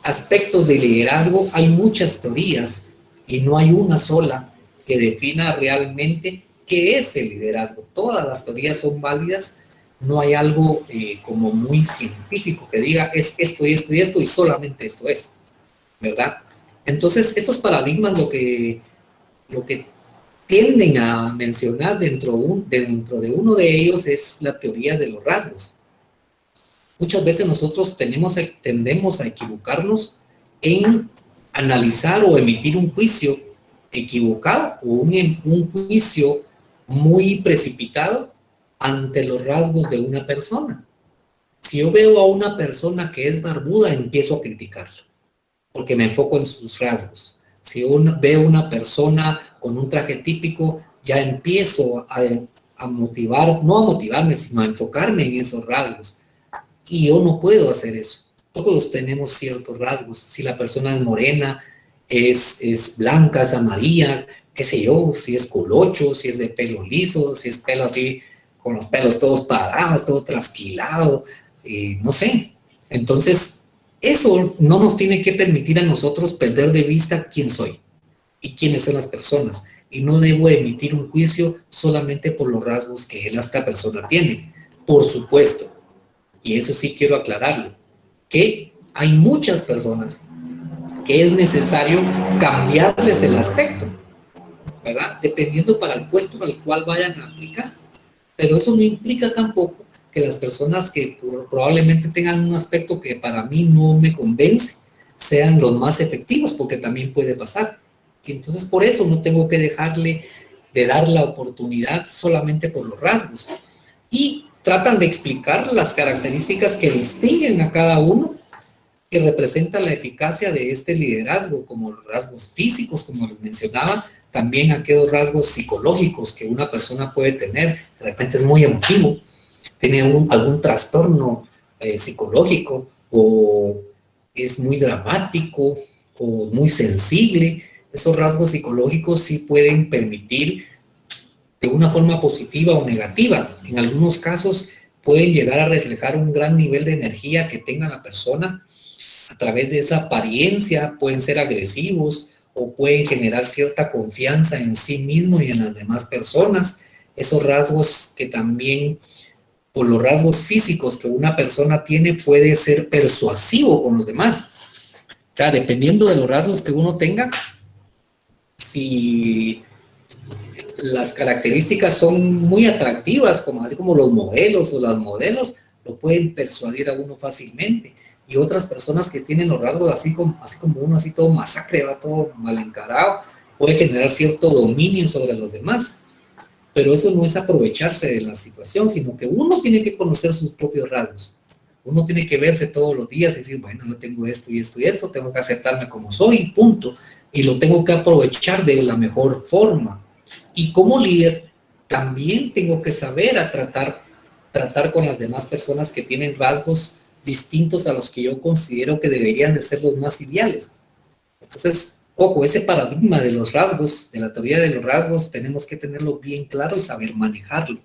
aspectos de liderazgo hay muchas teorías y no hay una sola que defina realmente qué es el liderazgo. Todas las teorías son válidas, no hay algo como muy científico que diga es esto y esto y esto y solamente esto es, ¿verdad? Entonces, estos paradigmas lo que tienden a mencionar dentro de uno de ellos es la teoría de los rasgos. Muchas veces nosotros tendemos a equivocarnos en analizar o emitir un juicio equivocado o un juicio muy precipitado ante los rasgos de una persona. Si yo veo a una persona que es barbuda, empiezo a criticarla, porque me enfoco en sus rasgos. Si veo una persona con un traje típico, ya empiezo a motivar, no a motivarme, sino a enfocarme en esos rasgos. Y yo no puedo hacer eso. Todos tenemos ciertos rasgos. Si la persona es morena, es blanca, es amarilla, qué sé yo, si es colocho, si es de pelo liso, si es pelo así, con los pelos todos parados, todo trasquilado, no sé. Entonces, eso no nos tiene que permitir a nosotros perder de vista quién soy y quiénes son las personas. Y no debo emitir un juicio solamente por los rasgos que esta persona tiene. Por supuesto, y eso sí quiero aclararlo, que hay muchas personas que es necesario cambiarles el aspecto, ¿verdad? Dependiendo para el puesto al cual vayan a aplicar. Pero eso no implica tampoco que las personas que probablemente tengan un aspecto que para mí no me convence sean los más efectivos, porque también puede pasar. Y entonces por eso no tengo que dejarle de dar la oportunidad solamente por los rasgos. Y tratan de explicar las características que distinguen a cada uno, que representan la eficacia de este liderazgo, como los rasgos físicos, como les mencionaba, también aquellos rasgos psicológicos que una persona puede tener. De repente es muy emotivo, tiene algún trastorno psicológico, o es muy dramático, o muy sensible. Esos rasgos psicológicos sí pueden permitir de una forma positiva o negativa. En algunos casos pueden llegar a reflejar un gran nivel de energía que tenga la persona. A través de esa apariencia pueden ser agresivos o pueden generar cierta confianza en sí mismo y en las demás personas. Esos rasgos que también, por los rasgos físicos que una persona tiene, puede ser persuasivo con los demás. O sea, dependiendo de los rasgos que uno tenga, si las características son muy atractivas, así como los modelos o las modelos, lo pueden persuadir a uno fácilmente. Y otras personas que tienen los rasgos así como uno, así todo masacre, va todo mal encarado, puede generar cierto dominio sobre los demás. Pero eso no es aprovecharse de la situación, sino que uno tiene que conocer sus propios rasgos. Uno tiene que verse todos los días y decir, bueno, yo tengo esto y esto y esto, tengo que aceptarme como soy, punto. Y lo tengo que aprovechar de la mejor forma. Y como líder, también tengo que saber tratar con las demás personas que tienen rasgos distintos a los que yo considero que deberían de ser los más ideales. Entonces, ojo, ese paradigma de los rasgos, de la teoría de los rasgos, tenemos que tenerlo bien claro y saber manejarlo.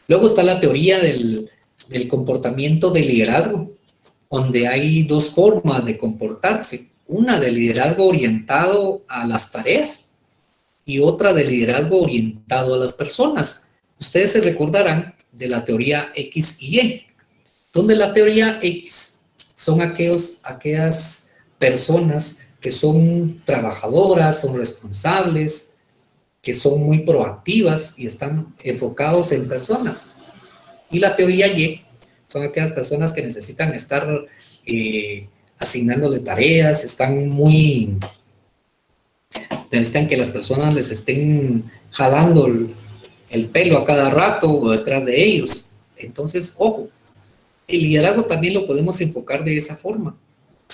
Luego está la teoría del comportamiento de liderazgo, donde hay dos formas de comportarse. Una de liderazgo orientado a las tareas y otra de liderazgo orientado a las personas. Ustedes se recordarán de la teoría X y Y, donde la teoría X son aquellas personas que son trabajadoras, son responsables, que son muy proactivas y están enfocados en personas. Y la teoría Y son aquellas personas que necesitan estar asignándole tareas, necesitan que las personas les estén jalando el pelo a cada rato o detrás de ellos. Entonces, ojo, el liderazgo también lo podemos enfocar de esa forma.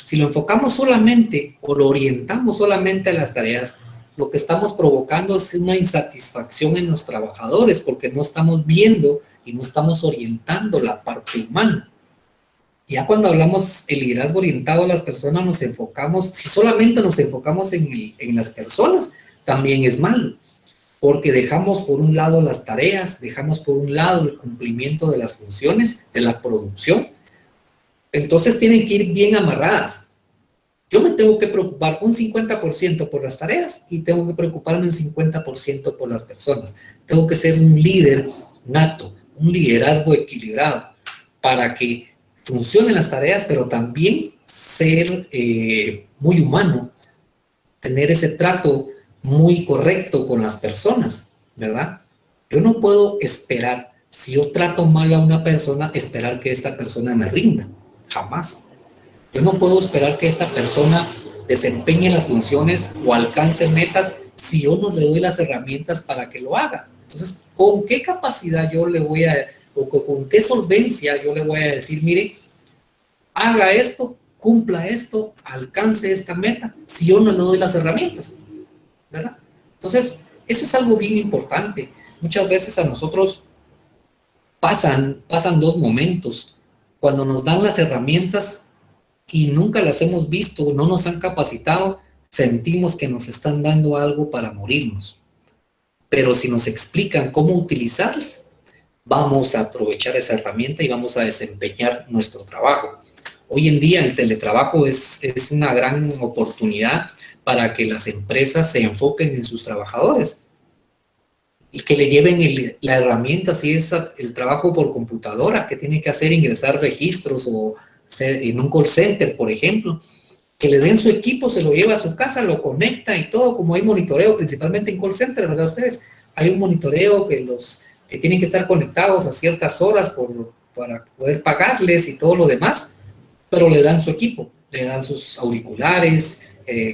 Si lo enfocamos solamente o lo orientamos solamente a las tareas, lo que estamos provocando es una insatisfacción en los trabajadores, porque no estamos viendo y no estamos orientando la parte humana. Ya cuando hablamos el liderazgo orientado a las personas, si solamente nos enfocamos en las personas, también es malo, porque dejamos por un lado las tareas, dejamos por un lado el cumplimiento de las funciones, de la producción, Entonces tienen que ir bien amarradas. Yo me tengo que preocupar un 50% por las tareas y tengo que preocuparme un 50% por las personas. Tengo que ser un líder nato, un liderazgo equilibrado para que funcionen las tareas, pero también ser muy humano, tener ese trato muy correcto con las personas, ¿verdad? Yo no puedo esperar, si yo trato mal a una persona, esperar que esta persona me rinda, jamás. Yo no puedo esperar que esta persona desempeñe las funciones o alcance metas si yo no le doy las herramientas para que lo haga. Entonces, ¿con qué capacidad yo le voy a, o con qué solvencia yo le voy a decir, mire, haga esto, cumpla esto, alcance esta meta, si yo no le doy las herramientas, ¿verdad? Entonces, eso es algo bien importante. Muchas veces a nosotros pasan dos momentos. Cuando nos dan las herramientas y nunca las hemos visto, no nos han capacitado, sentimos que nos están dando algo para morirnos. Pero si nos explican cómo utilizarlas, vamos a aprovechar esa herramienta y vamos a desempeñar nuestro trabajo. Hoy en día el teletrabajo es una gran oportunidad para que las empresas se enfoquen en sus trabajadores y que le lleven la herramienta, si es el trabajo por computadora, que tiene que hacer ingresar registros o en un call center, por ejemplo, que le den su equipo, se lo lleva a su casa, lo conecta y todo, como hay monitoreo, principalmente en call center, ¿verdad ustedes? Hay un monitoreo que tienen que estar conectados a ciertas horas para poder pagarles y todo lo demás, pero le dan su equipo, le dan sus auriculares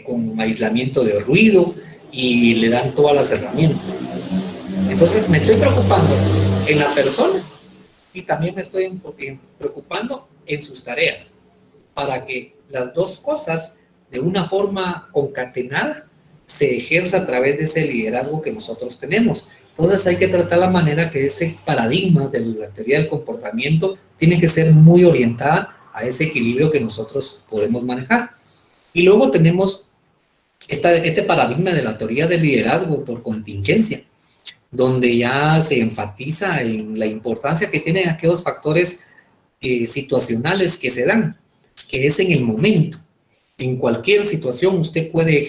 con aislamiento de ruido y le dan todas las herramientas. Entonces me estoy preocupando en la persona y también me estoy preocupando en sus tareas para que las dos cosas de una forma concatenada se ejerza a través de ese liderazgo que nosotros tenemos. Entonces hay que tratar la manera que ese paradigma de la teoría del comportamiento tiene que ser muy orientada a ese equilibrio que nosotros podemos manejar. Y luego tenemos este paradigma de la teoría del liderazgo por contingencia, donde ya se enfatiza en la importancia que tienen aquellos factores situacionales que se dan, que es en el momento. En cualquier situación usted puede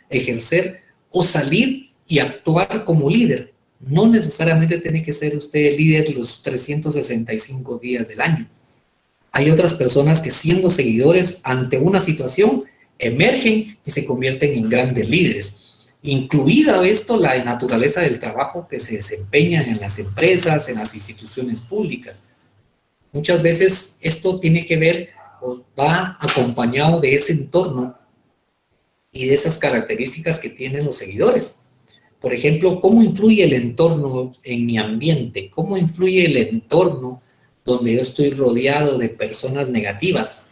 ejercer o salir y actuar como líder. No necesariamente tiene que ser usted líder los 365 días del año. Hay otras personas que, siendo seguidores ante una situación, emergen y se convierten en grandes líderes. Incluida esto la naturaleza del trabajo que se desempeña en las empresas, en las instituciones públicas. Muchas veces esto tiene que ver o va acompañado de ese entorno y de esas características que tienen los seguidores. Por ejemplo, ¿cómo influye el entorno en mi ambiente? ¿Cómo influye el entorno donde yo estoy rodeado de personas negativas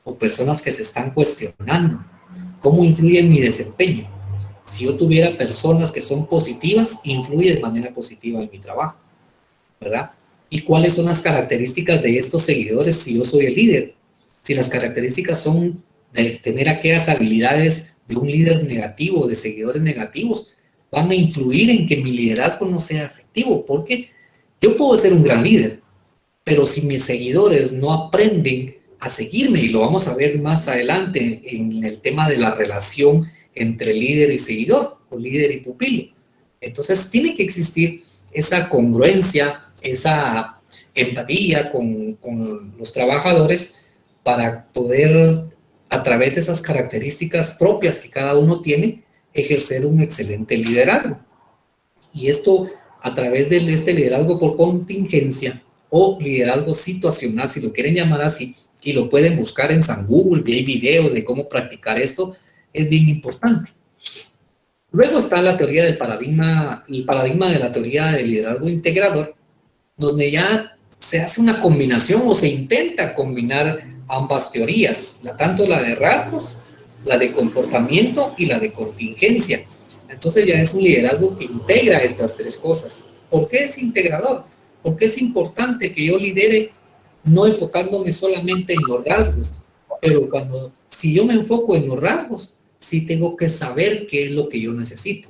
o personas que se están cuestionando? ¿Cómo influye en mi desempeño? Si yo tuviera personas que son positivas, influye de manera positiva en mi trabajo, ¿verdad? ¿Y cuáles son las características de estos seguidores si yo soy el líder? Si las características son de tener aquellas habilidades de un líder negativo, de seguidores negativos, van a influir en que mi liderazgo no sea efectivo, porque yo puedo ser un gran líder, pero si mis seguidores no aprenden a seguirme, y lo vamos a ver más adelante en el tema de la relación entre líder y seguidor, o líder y pupilo, entonces tiene que existir esa congruencia, esa empatía con los trabajadores para poder, a través de esas características propias que cada uno tiene, ejercer un excelente liderazgo. Y esto a través de este liderazgo por contingencia o liderazgo situacional, si lo quieren llamar así, y lo pueden buscar en San Google, hay videos de cómo practicar esto, es bien importante. Luego está la teoría del paradigma, el paradigma de la teoría del liderazgo integrador, donde ya se hace una combinación o se intenta combinar ambas teorías, tanto la de rasgos, la de comportamiento y la de contingencia. Entonces ya es un liderazgo que integra estas tres cosas. ¿Por qué es integrador? Porque es importante que yo lidere no enfocándome solamente en los rasgos, pero si yo me enfoco en los rasgos, sí tengo que saber qué es lo que yo necesito.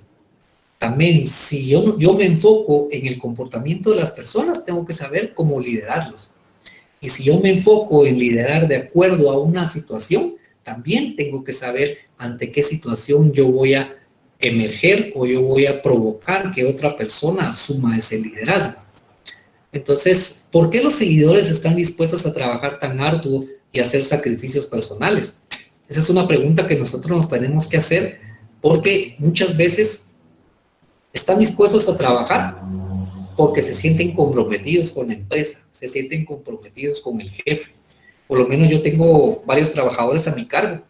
También, si yo me enfoco en el comportamiento de las personas, tengo que saber cómo liderarlos. Y si yo me enfoco en liderar de acuerdo a una situación, también tengo que saber ante qué situación yo voy a emerger o yo voy a provocar que otra persona asuma ese liderazgo. Entonces, ¿por qué los seguidores están dispuestos a trabajar tan arduo y hacer sacrificios personales? Esa es una pregunta que nosotros nos tenemos que hacer, porque muchas veces están dispuestos a trabajar porque se sienten comprometidos con la empresa, se sienten comprometidos con el jefe. Por lo menos yo tengo varios trabajadores a mi cargo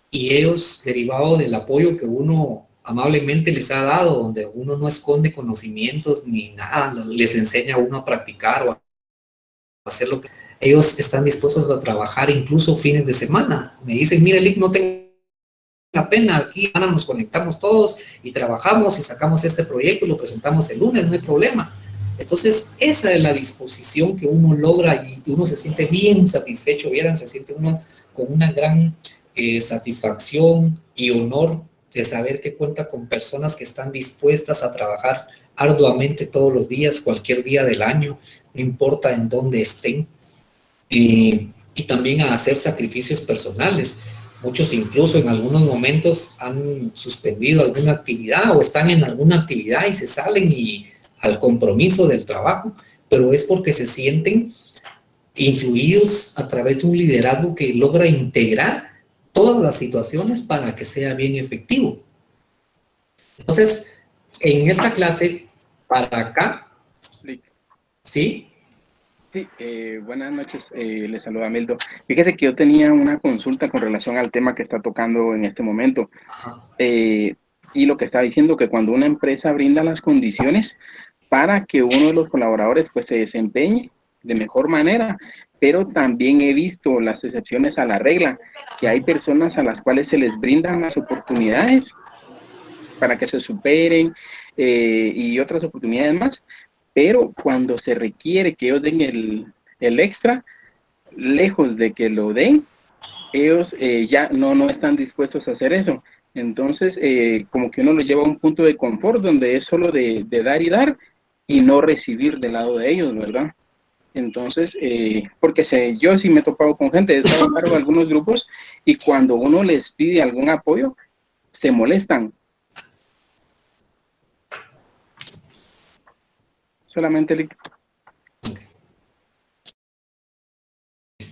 y ellos, derivado del apoyo que uno amablemente les ha dado, donde uno no esconde conocimientos ni nada, les enseña a uno a practicar o a hacer lo que... Ellos están dispuestos a trabajar incluso fines de semana. Me dicen, mire, Lick, no tengo la pena, aquí nos conectamos todos y trabajamos y sacamos este proyecto y lo presentamos el lunes, no hay problema. Entonces, esa es la disposición que uno logra y uno se siente bien satisfecho, vieran, se siente uno con una gran satisfacción y honor de saber que cuenta con personas que están dispuestas a trabajar arduamente todos los días, cualquier día del año, no importa en dónde estén, y también a hacer sacrificios personales. Muchos incluso en algunos momentos han suspendido alguna actividad o están en alguna actividad y se salen y al compromiso del trabajo, pero es porque se sienten influidos a través de un liderazgo que logra integrar todas las situaciones para que sea bien efectivo. Entonces, en esta clase, para acá, ¿sí? Sí, buenas noches, les saluda Mildo. Fíjese que yo tenía una consulta con relación al tema que está tocando en este momento. Y lo que está diciendo, que cuando una empresa brinda las condiciones para que uno de los colaboradores pues se desempeñe de mejor manera, pero también he visto las excepciones a la regla, que hay personas a las cuales se les brindan las oportunidades para que se superen y otras oportunidades más, pero cuando se requiere que ellos den el extra, lejos de que lo den, ellos ya no están dispuestos a hacer eso. Entonces, como que uno lo lleva a un punto de confort donde es solo de dar y no recibir del lado de ellos, ¿verdad? Entonces, porque yo sí me he topado con gente, he estado a cargo de algunos grupos y cuando uno les pide algún apoyo, se molestan. Solamente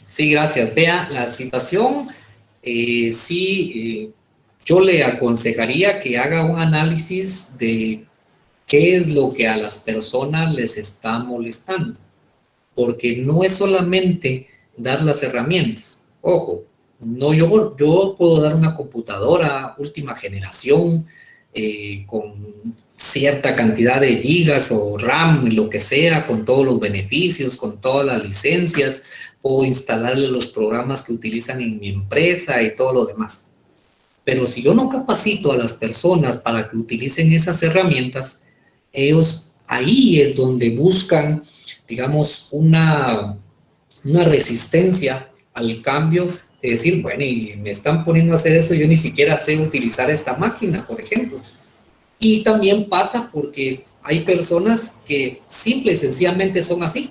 Sí, gracias. Vea, la situación, yo le aconsejaría que haga un análisis de qué es lo que a las personas les está molestando, porque no es solamente dar las herramientas. Ojo, no, yo puedo dar una computadora última generación con cierta cantidad de gigas o RAM, lo que sea, con todos los beneficios, con todas las licencias, puedo instalarle los programas que utilizan en mi empresa y todo lo demás. Pero si yo no capacito a las personas para que utilicen esas herramientas, ellos ahí es donde buscan, digamos, una resistencia al cambio, de decir, bueno, y me están poniendo a hacer eso, yo ni siquiera sé utilizar esta máquina, por ejemplo. Y también pasa porque hay personas que simple y sencillamente son así.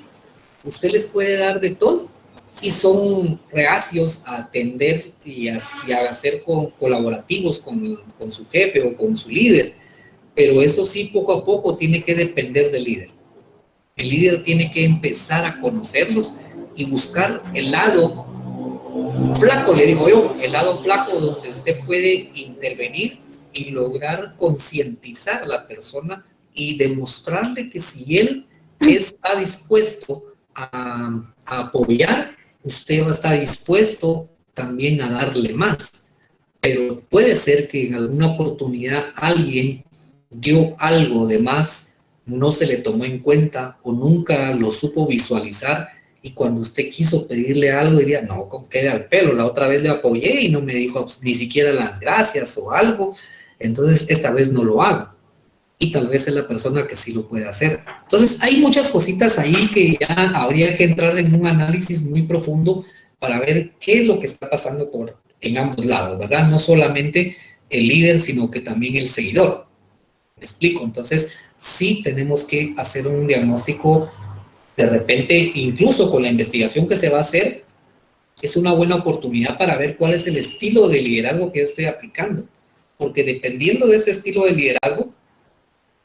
Usted les puede dar de todo y son reacios a atender y a ser colaborativos con su jefe o con su líder. Pero eso sí, poco a poco tiene que depender del líder. El líder tiene que empezar a conocerlos y buscar el lado flaco, le digo yo, el lado flaco donde usted puede intervenir y lograr concientizar a la persona y demostrarle que si él está dispuesto a apoyar, usted va a estar dispuesto también a darle más. Pero puede ser que en alguna oportunidad alguien dio algo de más, no se le tomó en cuenta o nunca lo supo visualizar, y cuando usted quiso pedirle algo diría, no, quede al pelo, la otra vez le apoyé y no me dijo ni siquiera las gracias o algo, entonces esta vez no lo hago. Y tal vez es la persona que sí lo puede hacer. Entonces hay muchas cositas ahí que ya habría que entrar en un análisis muy profundo para ver qué es lo que está pasando en ambos lados, ¿verdad? No solamente el líder, sino que también el seguidor. ¿Me explico? Entonces sí tenemos que hacer un diagnóstico De repente, incluso con la investigación que se va a hacer, es una buena oportunidad para ver cuál es el estilo de liderazgo que yo estoy aplicando. Porque dependiendo de ese estilo de liderazgo,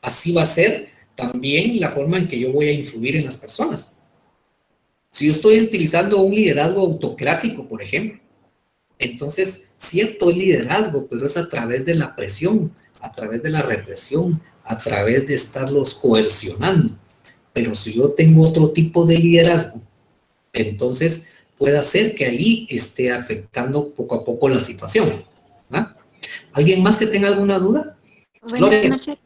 así va a ser también la forma en que yo voy a influir en las personas. Si yo estoy utilizando un liderazgo autocrático, por ejemplo, entonces, cierto es liderazgo, pero es a través de la presión, a través de la represión, a través de estarlos coercionando. Pero si yo tengo otro tipo de liderazgo, entonces puede ser que ahí esté afectando poco a poco la situación. ¿Ah? ¿Alguien más que tenga alguna duda? Buenas noches.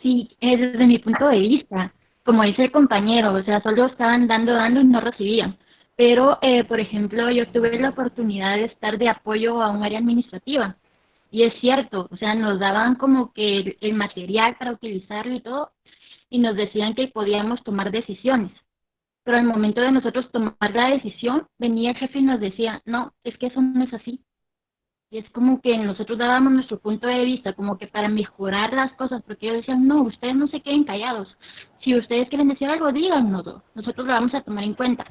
Sí, desde mi punto de vista, como dice el compañero, o sea, solo estaban dando y no recibían. Pero, por ejemplo, yo tuve la oportunidad de estar de apoyo a un área administrativa. Y es cierto, o sea, nos daban como que el material para utilizarlo y todo, y nos decían que podíamos tomar decisiones. Pero al momento de nosotros tomar la decisión, venía el jefe y nos decía, no, es que eso no es así. Y es como que nosotros dábamos nuestro punto de vista, como que para mejorar las cosas, porque ellos decían, no, ustedes no se queden callados. Si ustedes quieren decir algo, díganoslo, nosotros lo vamos a tomar en cuenta.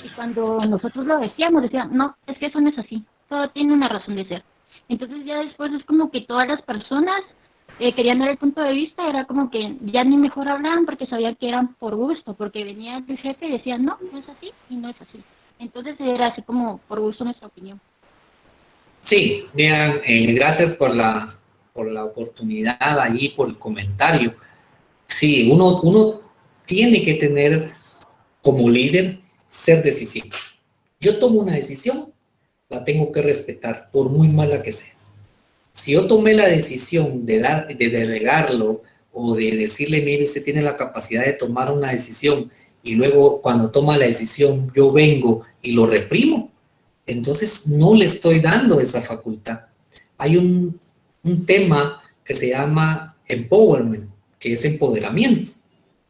Y cuando nosotros lo decíamos, decían, no, es que eso no es así, todo tiene una razón de ser. Entonces ya después es como que todas las personas querían dar el punto de vista, era como que ya ni mejor hablaban porque sabían que eran por gusto, porque venía el jefe y decía, no, no es así y no es así. Entonces era así como por gusto nuestra opinión. Sí, bien, gracias por la oportunidad ahí, por el comentario. Sí, uno tiene que tener como líder ser decisivo. Yo tomo una decisión, la tengo que respetar, por muy mala que sea. Si yo tomé la decisión de delegarlo o de decirle, mire, usted tiene la capacidad de tomar una decisión y luego cuando toma la decisión yo vengo y lo reprimo, entonces no le estoy dando esa facultad. Hay un tema que se llama empowerment, que es empoderamiento.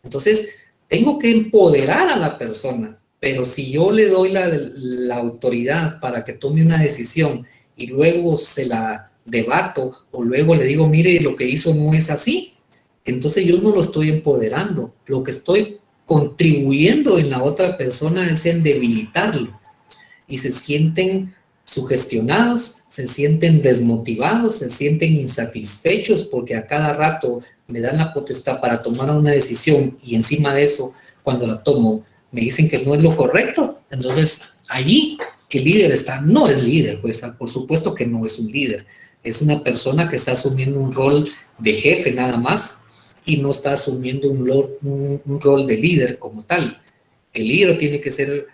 Entonces, tengo que empoderar a la persona, pero si yo le doy la autoridad para que tome una decisión y luego se la debato o luego le digo, mire, lo que hizo no es así, entonces yo no lo estoy empoderando. Lo que estoy contribuyendo en la otra persona es en debilitarlo. Y se sienten sugestionados, se sienten desmotivados, se sienten insatisfechos porque a cada rato me dan la potestad para tomar una decisión y encima de eso, cuando la tomo, me dicen que no es lo correcto. Entonces, allí el líder no es líder, pues por supuesto que no es un líder. Es una persona que está asumiendo un rol de jefe nada más y no está asumiendo un rol de líder como tal. El líder tiene que ser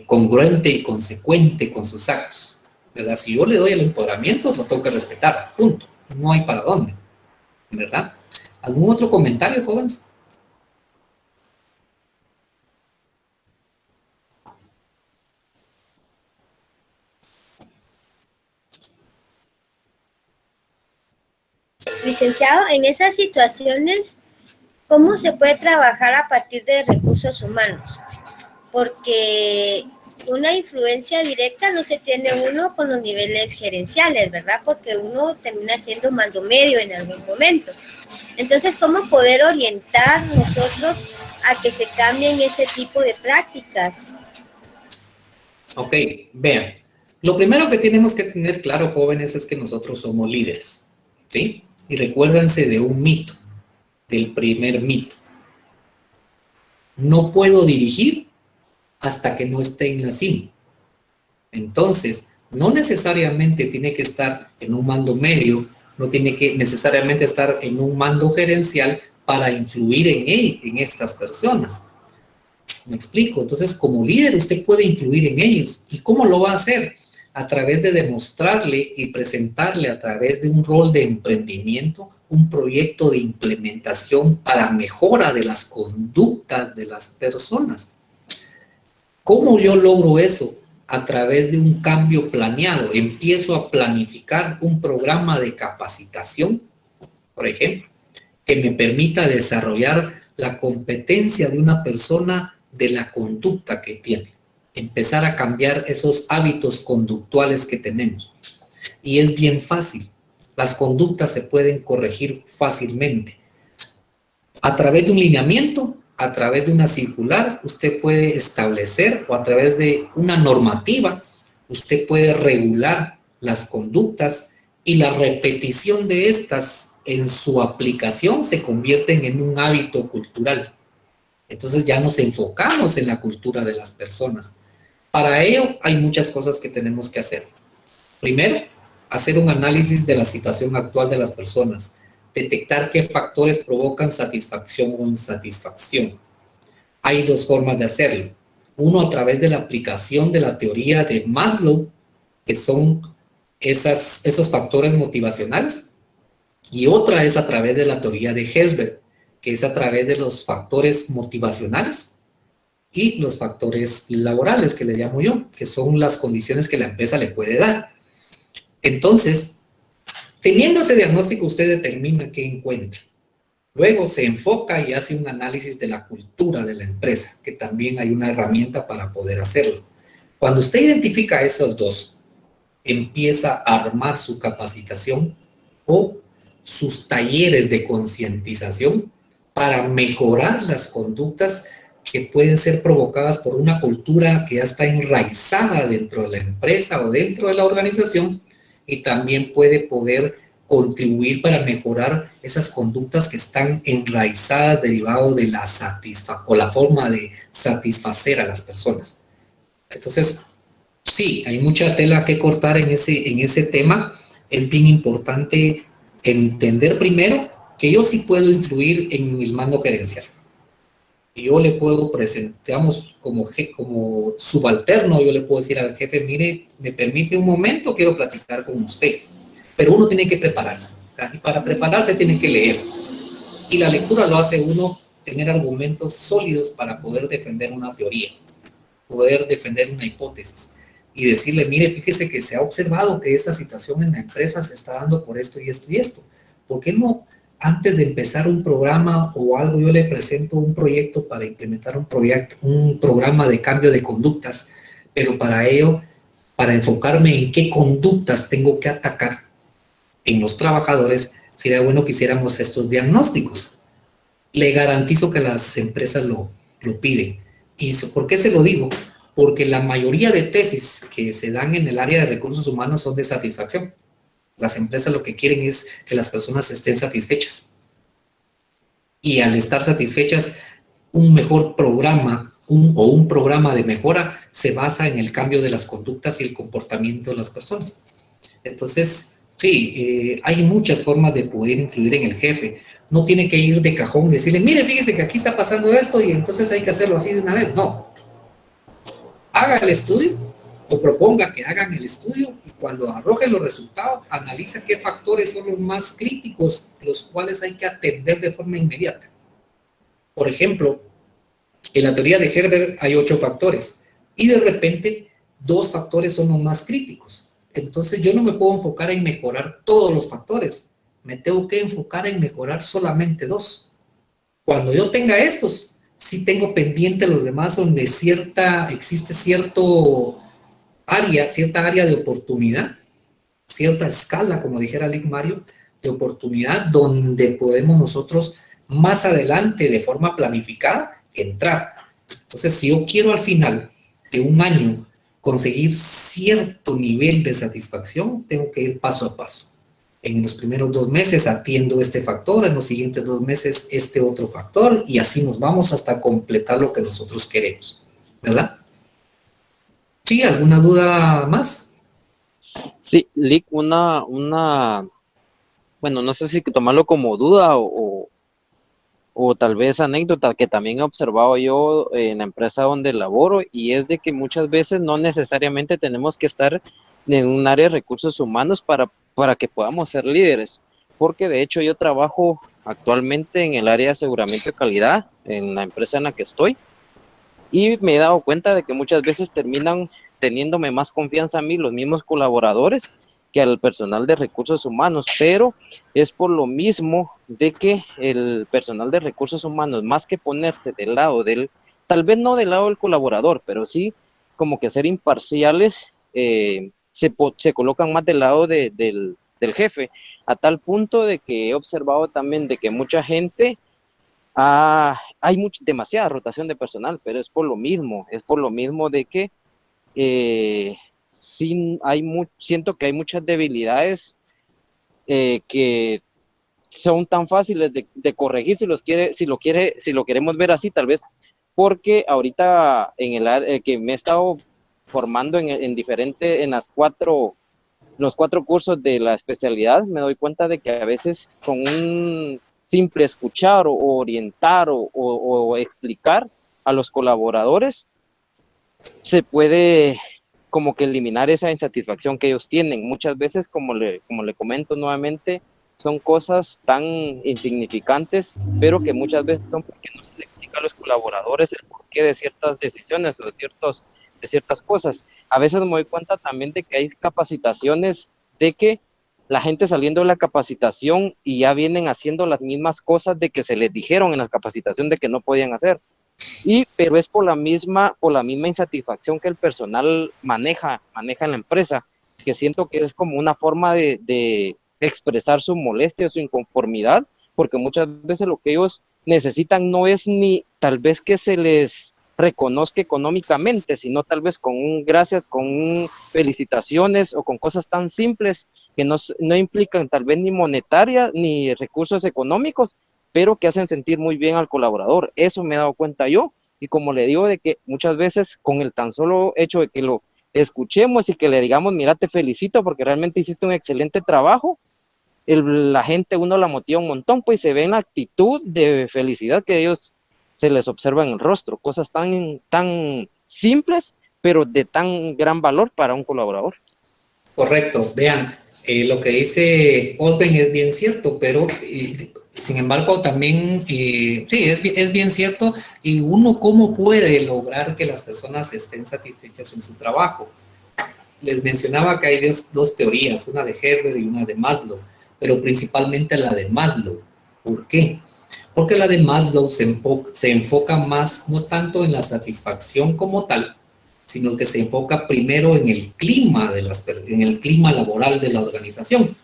congruente y consecuente con sus actos, ¿verdad? Si yo le doy el empoderamiento, lo tengo que respetar, punto. No hay para dónde, ¿verdad? ¿Algún otro comentario, jóvenes? Licenciado, en esas situaciones, ¿cómo se puede trabajar a partir de recursos humanos? Porque una influencia directa no se tiene uno con los niveles gerenciales, ¿verdad? Porque uno termina siendo mando medio en algún momento. Entonces, ¿cómo poder orientar nosotros a que se cambien ese tipo de prácticas? Ok, vean. Lo primero que tenemos que tener claro, jóvenes, es que nosotros somos líderes, ¿sí? Y recuérdense de un mito, del primer mito. No puedo dirigir hasta que no esté en la cima. Entonces, no necesariamente tiene que estar en un mando medio, no tiene que necesariamente estar en un mando gerencial para influir en estas personas. ¿Me explico? Entonces, como líder, usted puede influir en ellos. ¿Y cómo lo va a hacer? A través de demostrarle y presentarle a través de un rol de emprendimiento, un proyecto de implementación para mejora de las conductas de las personas. ¿Cómo yo logro eso? A través de un cambio planeado. Empiezo a planificar un programa de capacitación, por ejemplo, que me permita desarrollar la competencia de una persona de la conducta que tiene. Empezar a cambiar esos hábitos conductuales que tenemos. Y es bien fácil. Las conductas se pueden corregir fácilmente. A través de un lineamiento, a través de una circular, usted puede establecer, o a través de una normativa, usted puede regular las conductas, y la repetición de estas en su aplicación se convierten en un hábito cultural. Entonces ya nos enfocamos en la cultura de las personas. Para ello hay muchas cosas que tenemos que hacer. Primero, hacer un análisis de la situación actual de las personas, detectar qué factores provocan satisfacción o insatisfacción. Hay dos formas de hacerlo. Uno, a través de la aplicación de la teoría de Maslow, que son esos factores motivacionales, y otra es a través de la teoría de Herzberg, que es a través de los factores motivacionales y los factores laborales, que le llamo yo, que son las condiciones que la empresa le puede dar. Entonces, teniendo ese diagnóstico, usted determina qué encuentra. Luego se enfoca y hace un análisis de la cultura de la empresa, que también hay una herramienta para poder hacerlo. Cuando usted identifica esos dos, empieza a armar su capacitación o sus talleres de concientización para mejorar las conductas que pueden ser provocadas por una cultura que ya está enraizada dentro de la empresa o dentro de la organización, y también puede poder contribuir para mejorar esas conductas que están enraizadas derivado de la la forma de satisfacer a las personas. Entonces, sí, hay mucha tela que cortar en ese tema. Es bien importante entender primero que yo sí puedo influir en el mando gerencial. Yo le puedo presentamos como subalterno, yo le puedo decir al jefe, mire, me permite un momento, quiero platicar con usted. Pero uno tiene que prepararse, ¿verdad? Y para prepararse tiene que leer. Y la lectura lo hace uno tener argumentos sólidos para poder defender una teoría, poder defender una hipótesis. Y decirle, mire, fíjese que se ha observado que esta situación en la empresa se está dando por esto y esto y esto. ¿Por qué no, antes de empezar un programa o algo, yo le presento un proyecto para implementar un programa de cambio de conductas? Pero para ello, para enfocarme en qué conductas tengo que atacar en los trabajadores, sería bueno que hiciéramos estos diagnósticos. Le garantizo que las empresas lo piden. ¿Y por qué se lo digo? Porque la mayoría de tesis que se dan en el área de recursos humanos son de satisfacción. Las empresas lo que quieren es que las personas estén satisfechas. Y al estar satisfechas, un mejor programa o un programa de mejora se basa en el cambio de las conductas y el comportamiento de las personas. Entonces, sí, hay muchas formas de poder influir en el jefe. No tiene que ir de cajón y decirle, mire, fíjese que aquí está pasando esto y entonces hay que hacerlo así de una vez. No. Haga el estudio o proponga que hagan el estudio, y cuando arrojen los resultados, analiza qué factores son los más críticos, los cuales hay que atender de forma inmediata. Por ejemplo, en la teoría de Herzberg hay 8 factores y de repente 2 factores son los más críticos. Entonces yo no me puedo enfocar en mejorar todos los factores, me tengo que enfocar en mejorar solamente 2. Cuando yo tenga estos, sí tengo pendiente los demás donde existe cierta área de oportunidad, cierta escala, como dijera Lick Mario, de oportunidad donde podemos nosotros más adelante de forma planificada entrar. Entonces, si yo quiero al final de un año conseguir cierto nivel de satisfacción, tengo que ir paso a paso. En los primeros 2 meses atiendo este factor, en los siguientes 2 meses este otro factor, y así nos vamos hasta completar lo que nosotros queremos, ¿verdad? ¿Sí? ¿Alguna duda más? Sí, Lick, bueno, no sé si tomarlo como duda o tal vez anécdota que también he observado yo en la empresa donde laboro, y es de que muchas veces no necesariamente tenemos que estar en un área de recursos humanos para que podamos ser líderes, porque de hecho yo trabajo actualmente en el área de aseguramiento de calidad en la empresa en la que estoy, y me he dado cuenta de que muchas veces terminan teniéndome más confianza a mí los mismos colaboradores que al personal de recursos humanos, pero es por lo mismo de que el personal de recursos humanos, más que ponerse del lado tal vez no del lado del colaborador, pero sí como que ser imparciales, se colocan más del lado del jefe, a tal punto de que he observado también de que mucha gente hay demasiada rotación de personal, pero es por lo mismo de que siento que hay muchas debilidades que son tan fáciles de corregir si lo queremos ver así, tal vez porque ahorita en el área que me he estado formando en los 4 cursos de la especialidad, me doy cuenta de que a veces con un simple escuchar o orientar o explicar a los colaboradores se puede como que eliminar esa insatisfacción que ellos tienen. Muchas veces, como le comento nuevamente, son cosas tan insignificantes, pero que muchas veces son porque no se le explica a los colaboradores el porqué de ciertas decisiones o de ciertas cosas. A veces me doy cuenta también de que hay capacitaciones de que la gente saliendo de la capacitación y ya vienen haciendo las mismas cosas de que se les dijeron en la capacitación de que no podían hacer. Pero es por la misma insatisfacción que el personal maneja en la empresa, que siento que es como una forma de expresar su molestia o su inconformidad, porque muchas veces lo que ellos necesitan no es ni tal vez que se les reconozca económicamente, sino tal vez con un gracias, con un felicitaciones o con cosas tan simples que no implican tal vez ni monetaria ni recursos económicos, pero que hacen sentir muy bien al colaborador. Eso me he dado cuenta yo, y como le digo, de que muchas veces con el tan solo hecho de que lo escuchemos y que le digamos, mira, te felicito porque realmente hiciste un excelente trabajo, la gente uno la motiva un montón, pues se ve en la actitud de felicidad que ellos se les observa en el rostro, cosas tan simples, pero de tan gran valor para un colaborador. Correcto, vean, lo que dice Osben es bien cierto, pero sin embargo también, sí, es bien cierto, y uno cómo puede lograr que las personas estén satisfechas en su trabajo. Les mencionaba que hay dos teorías, una de Herbert y una de Maslow, pero principalmente la de Maslow. ¿Por qué? Porque la de Maslow se enfoca más, no tanto en la satisfacción como tal, sino que se enfoca primero en el clima, en el clima laboral de la organización.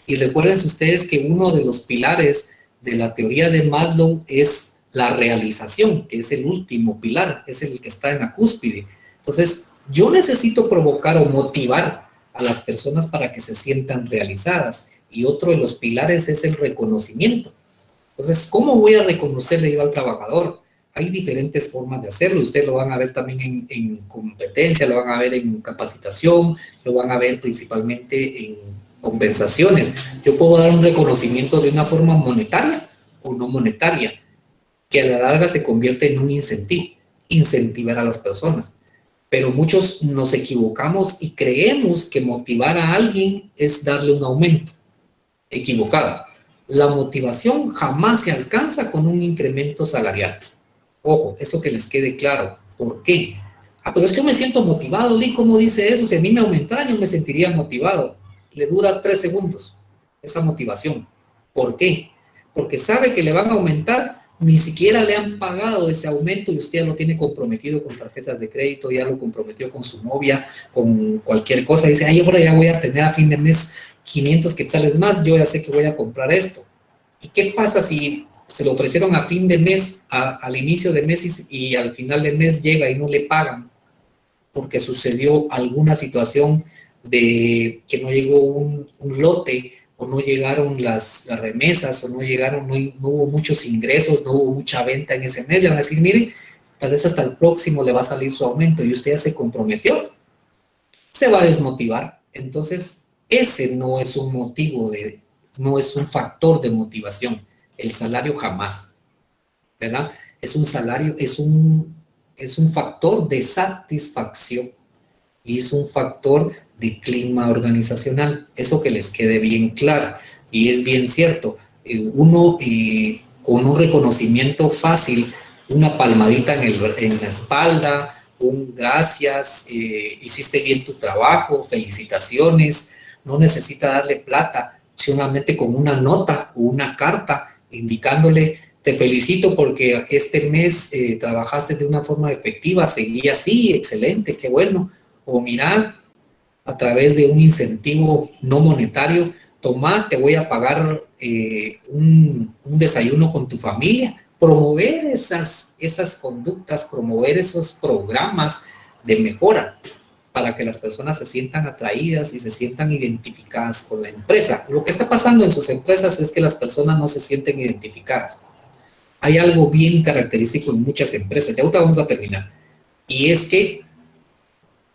Y recuerden ustedes que uno de los pilares de la teoría de Maslow es la realización, que es el último pilar, es el que está en la cúspide. Entonces, yo necesito provocar o motivar a las personas para que se sientan realizadas. Y otro de los pilares es el reconocimiento. Entonces, ¿cómo voy a reconocerle yo al trabajador? Hay diferentes formas de hacerlo. Ustedes lo van a ver también en competencia, lo van a ver en capacitación, lo van a ver principalmente en compensaciones. Yo puedo dar un reconocimiento de una forma monetaria o no monetaria, que a la larga se convierte en un incentivo, incentivar a las personas. Pero muchos nos equivocamos y creemos que motivar a alguien es darle un aumento. Equivocado. La motivación jamás se alcanza con un incremento salarial. Ojo, eso que les quede claro. ¿Por qué? Pero es que yo me siento motivado, Lee, ¿cómo dice eso? Si a mí me aumentara, yo me sentiría motivado. Le dura 3 segundos esa motivación. ¿Por qué? Porque sabe que le van a aumentar, ni siquiera le han pagado ese aumento y usted ya lo tiene comprometido con tarjetas de crédito, ya lo comprometió con su novia, con cualquier cosa. Dice, ay, ahora ya voy a tener a fin de mes 500 quetzales más, yo ya sé que voy a comprar esto. ¿Y qué pasa si se lo ofrecieron a fin de mes, al inicio de mes y al final de mes llega y no le pagan? Porque sucedió alguna situación de que no llegó un lote, o no llegaron las remesas, o no hubo muchos ingresos, no hubo mucha venta en ese mes. Le van a decir, mire, tal vez hasta el próximo le va a salir su aumento y usted ya se comprometió. Se va a desmotivar. Entonces, ese no es un motivo no es un factor de motivación. El salario jamás, ¿verdad? Es un salario, es un factor de satisfacción y es un factor de clima organizacional. Eso que les quede bien claro. Y es bien cierto. Uno con un reconocimiento fácil, una palmadita en la espalda, un gracias, hiciste bien tu trabajo, felicitaciones, no necesita darle plata, solamente con una nota o una carta indicándole, te felicito porque este mes trabajaste de una forma efectiva, seguí así, excelente, qué bueno. O mira, a través de un incentivo no monetario, toma, te voy a pagar un desayuno con tu familia, promover esas conductas, promover esos programas de mejora para que las personas se sientan atraídas y se sientan identificadas con la empresa. Lo que está pasando en sus empresas es que las personas no se sienten identificadas. Hay algo bien característico en muchas empresas, ya ahorita vamos a terminar, y es que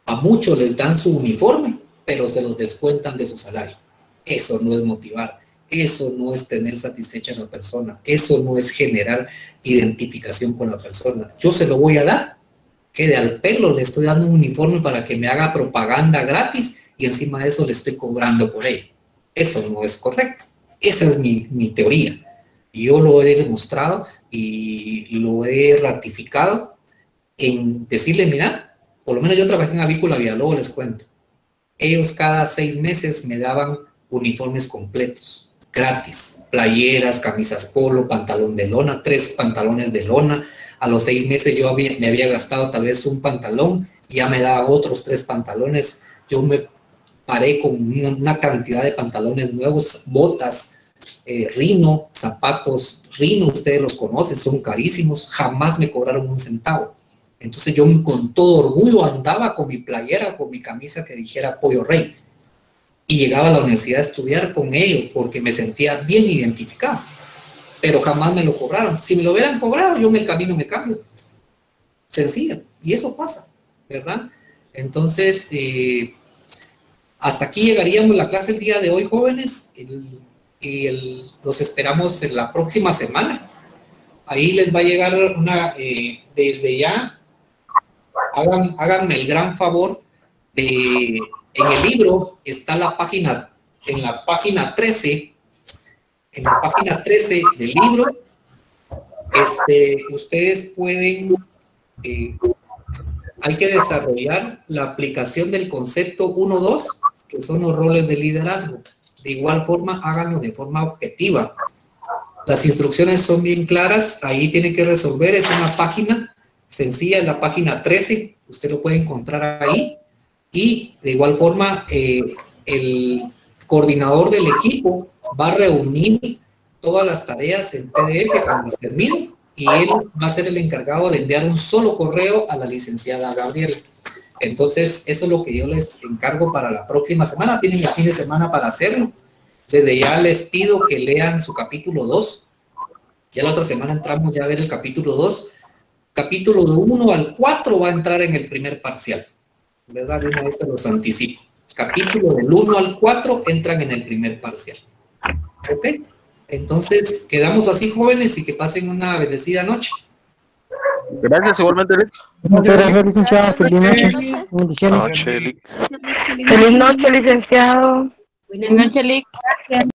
a muchos les dan su uniforme, pero se los descuentan de su salario. Eso no es motivar, eso no es tener satisfecha a la persona, eso no es generar identificación con la persona. Yo se lo voy a dar, quede al pelo, le estoy dando un uniforme para que me haga propaganda gratis y encima de eso le estoy cobrando por ello. Eso no es correcto. Esa es mi teoría. Yo lo he demostrado y lo he ratificado en decirle, mira, por lo menos yo trabajé en Avícola Villalobos, les cuento. Ellos cada 6 meses me daban uniformes completos, gratis, playeras, camisas polo, pantalón de lona, 3 pantalones de lona. A los 6 meses yo me había gastado tal vez un pantalón, y ya me daba otros 3 pantalones. Yo me paré con una cantidad de pantalones nuevos, botas, Rino, zapatos Rino, ustedes los conocen, son carísimos, jamás me cobraron un centavo. Entonces yo con todo orgullo andaba con mi playera, con mi camisa que dijera Pollo Rey, y llegaba a la universidad a estudiar con ellos porque me sentía bien identificado, pero jamás me lo cobraron. Si me lo hubieran cobrado, yo en el camino me cambio. Sencillo, y eso pasa, ¿verdad? Entonces, hasta aquí llegaríamos la clase el día de hoy, jóvenes, los esperamos en la próxima semana. Ahí les va a llegar una, desde ya, háganme el gran favor de, en el libro está la página, en la página 13 del libro, ustedes pueden, hay que desarrollar la aplicación del concepto 1-2, que son los roles de liderazgo. De igual forma, háganlo de forma objetiva. Las instrucciones son bien claras, ahí tienen que resolver, es una página sencilla, es la página 13, usted lo puede encontrar ahí, y de igual forma, el coordinador del equipo va a reunir todas las tareas en PDF cuando las termine, y él va a ser el encargado de enviar un solo correo a la licenciada Gabriela. Entonces, eso es lo que yo les encargo para la próxima semana. Tienen el fin de semana para hacerlo. Desde ya les pido que lean su capítulo 2. Ya la otra semana entramos ya a ver el capítulo 2. Capítulo de 1 al 4 va a entrar en el primer parcial, ¿verdad? De una vez se los anticipo. Capítulo del 1 al 4 entran en el primer parcial. ¿Ok? Entonces, quedamos así, jóvenes, y que pasen una bendecida noche. Gracias, igualmente, Lick. Muchas gracias, licenciado. Feliz noche. Bendiciones. Noche, Lick. Feliz noche, licenciado. Buenas noches, Lick.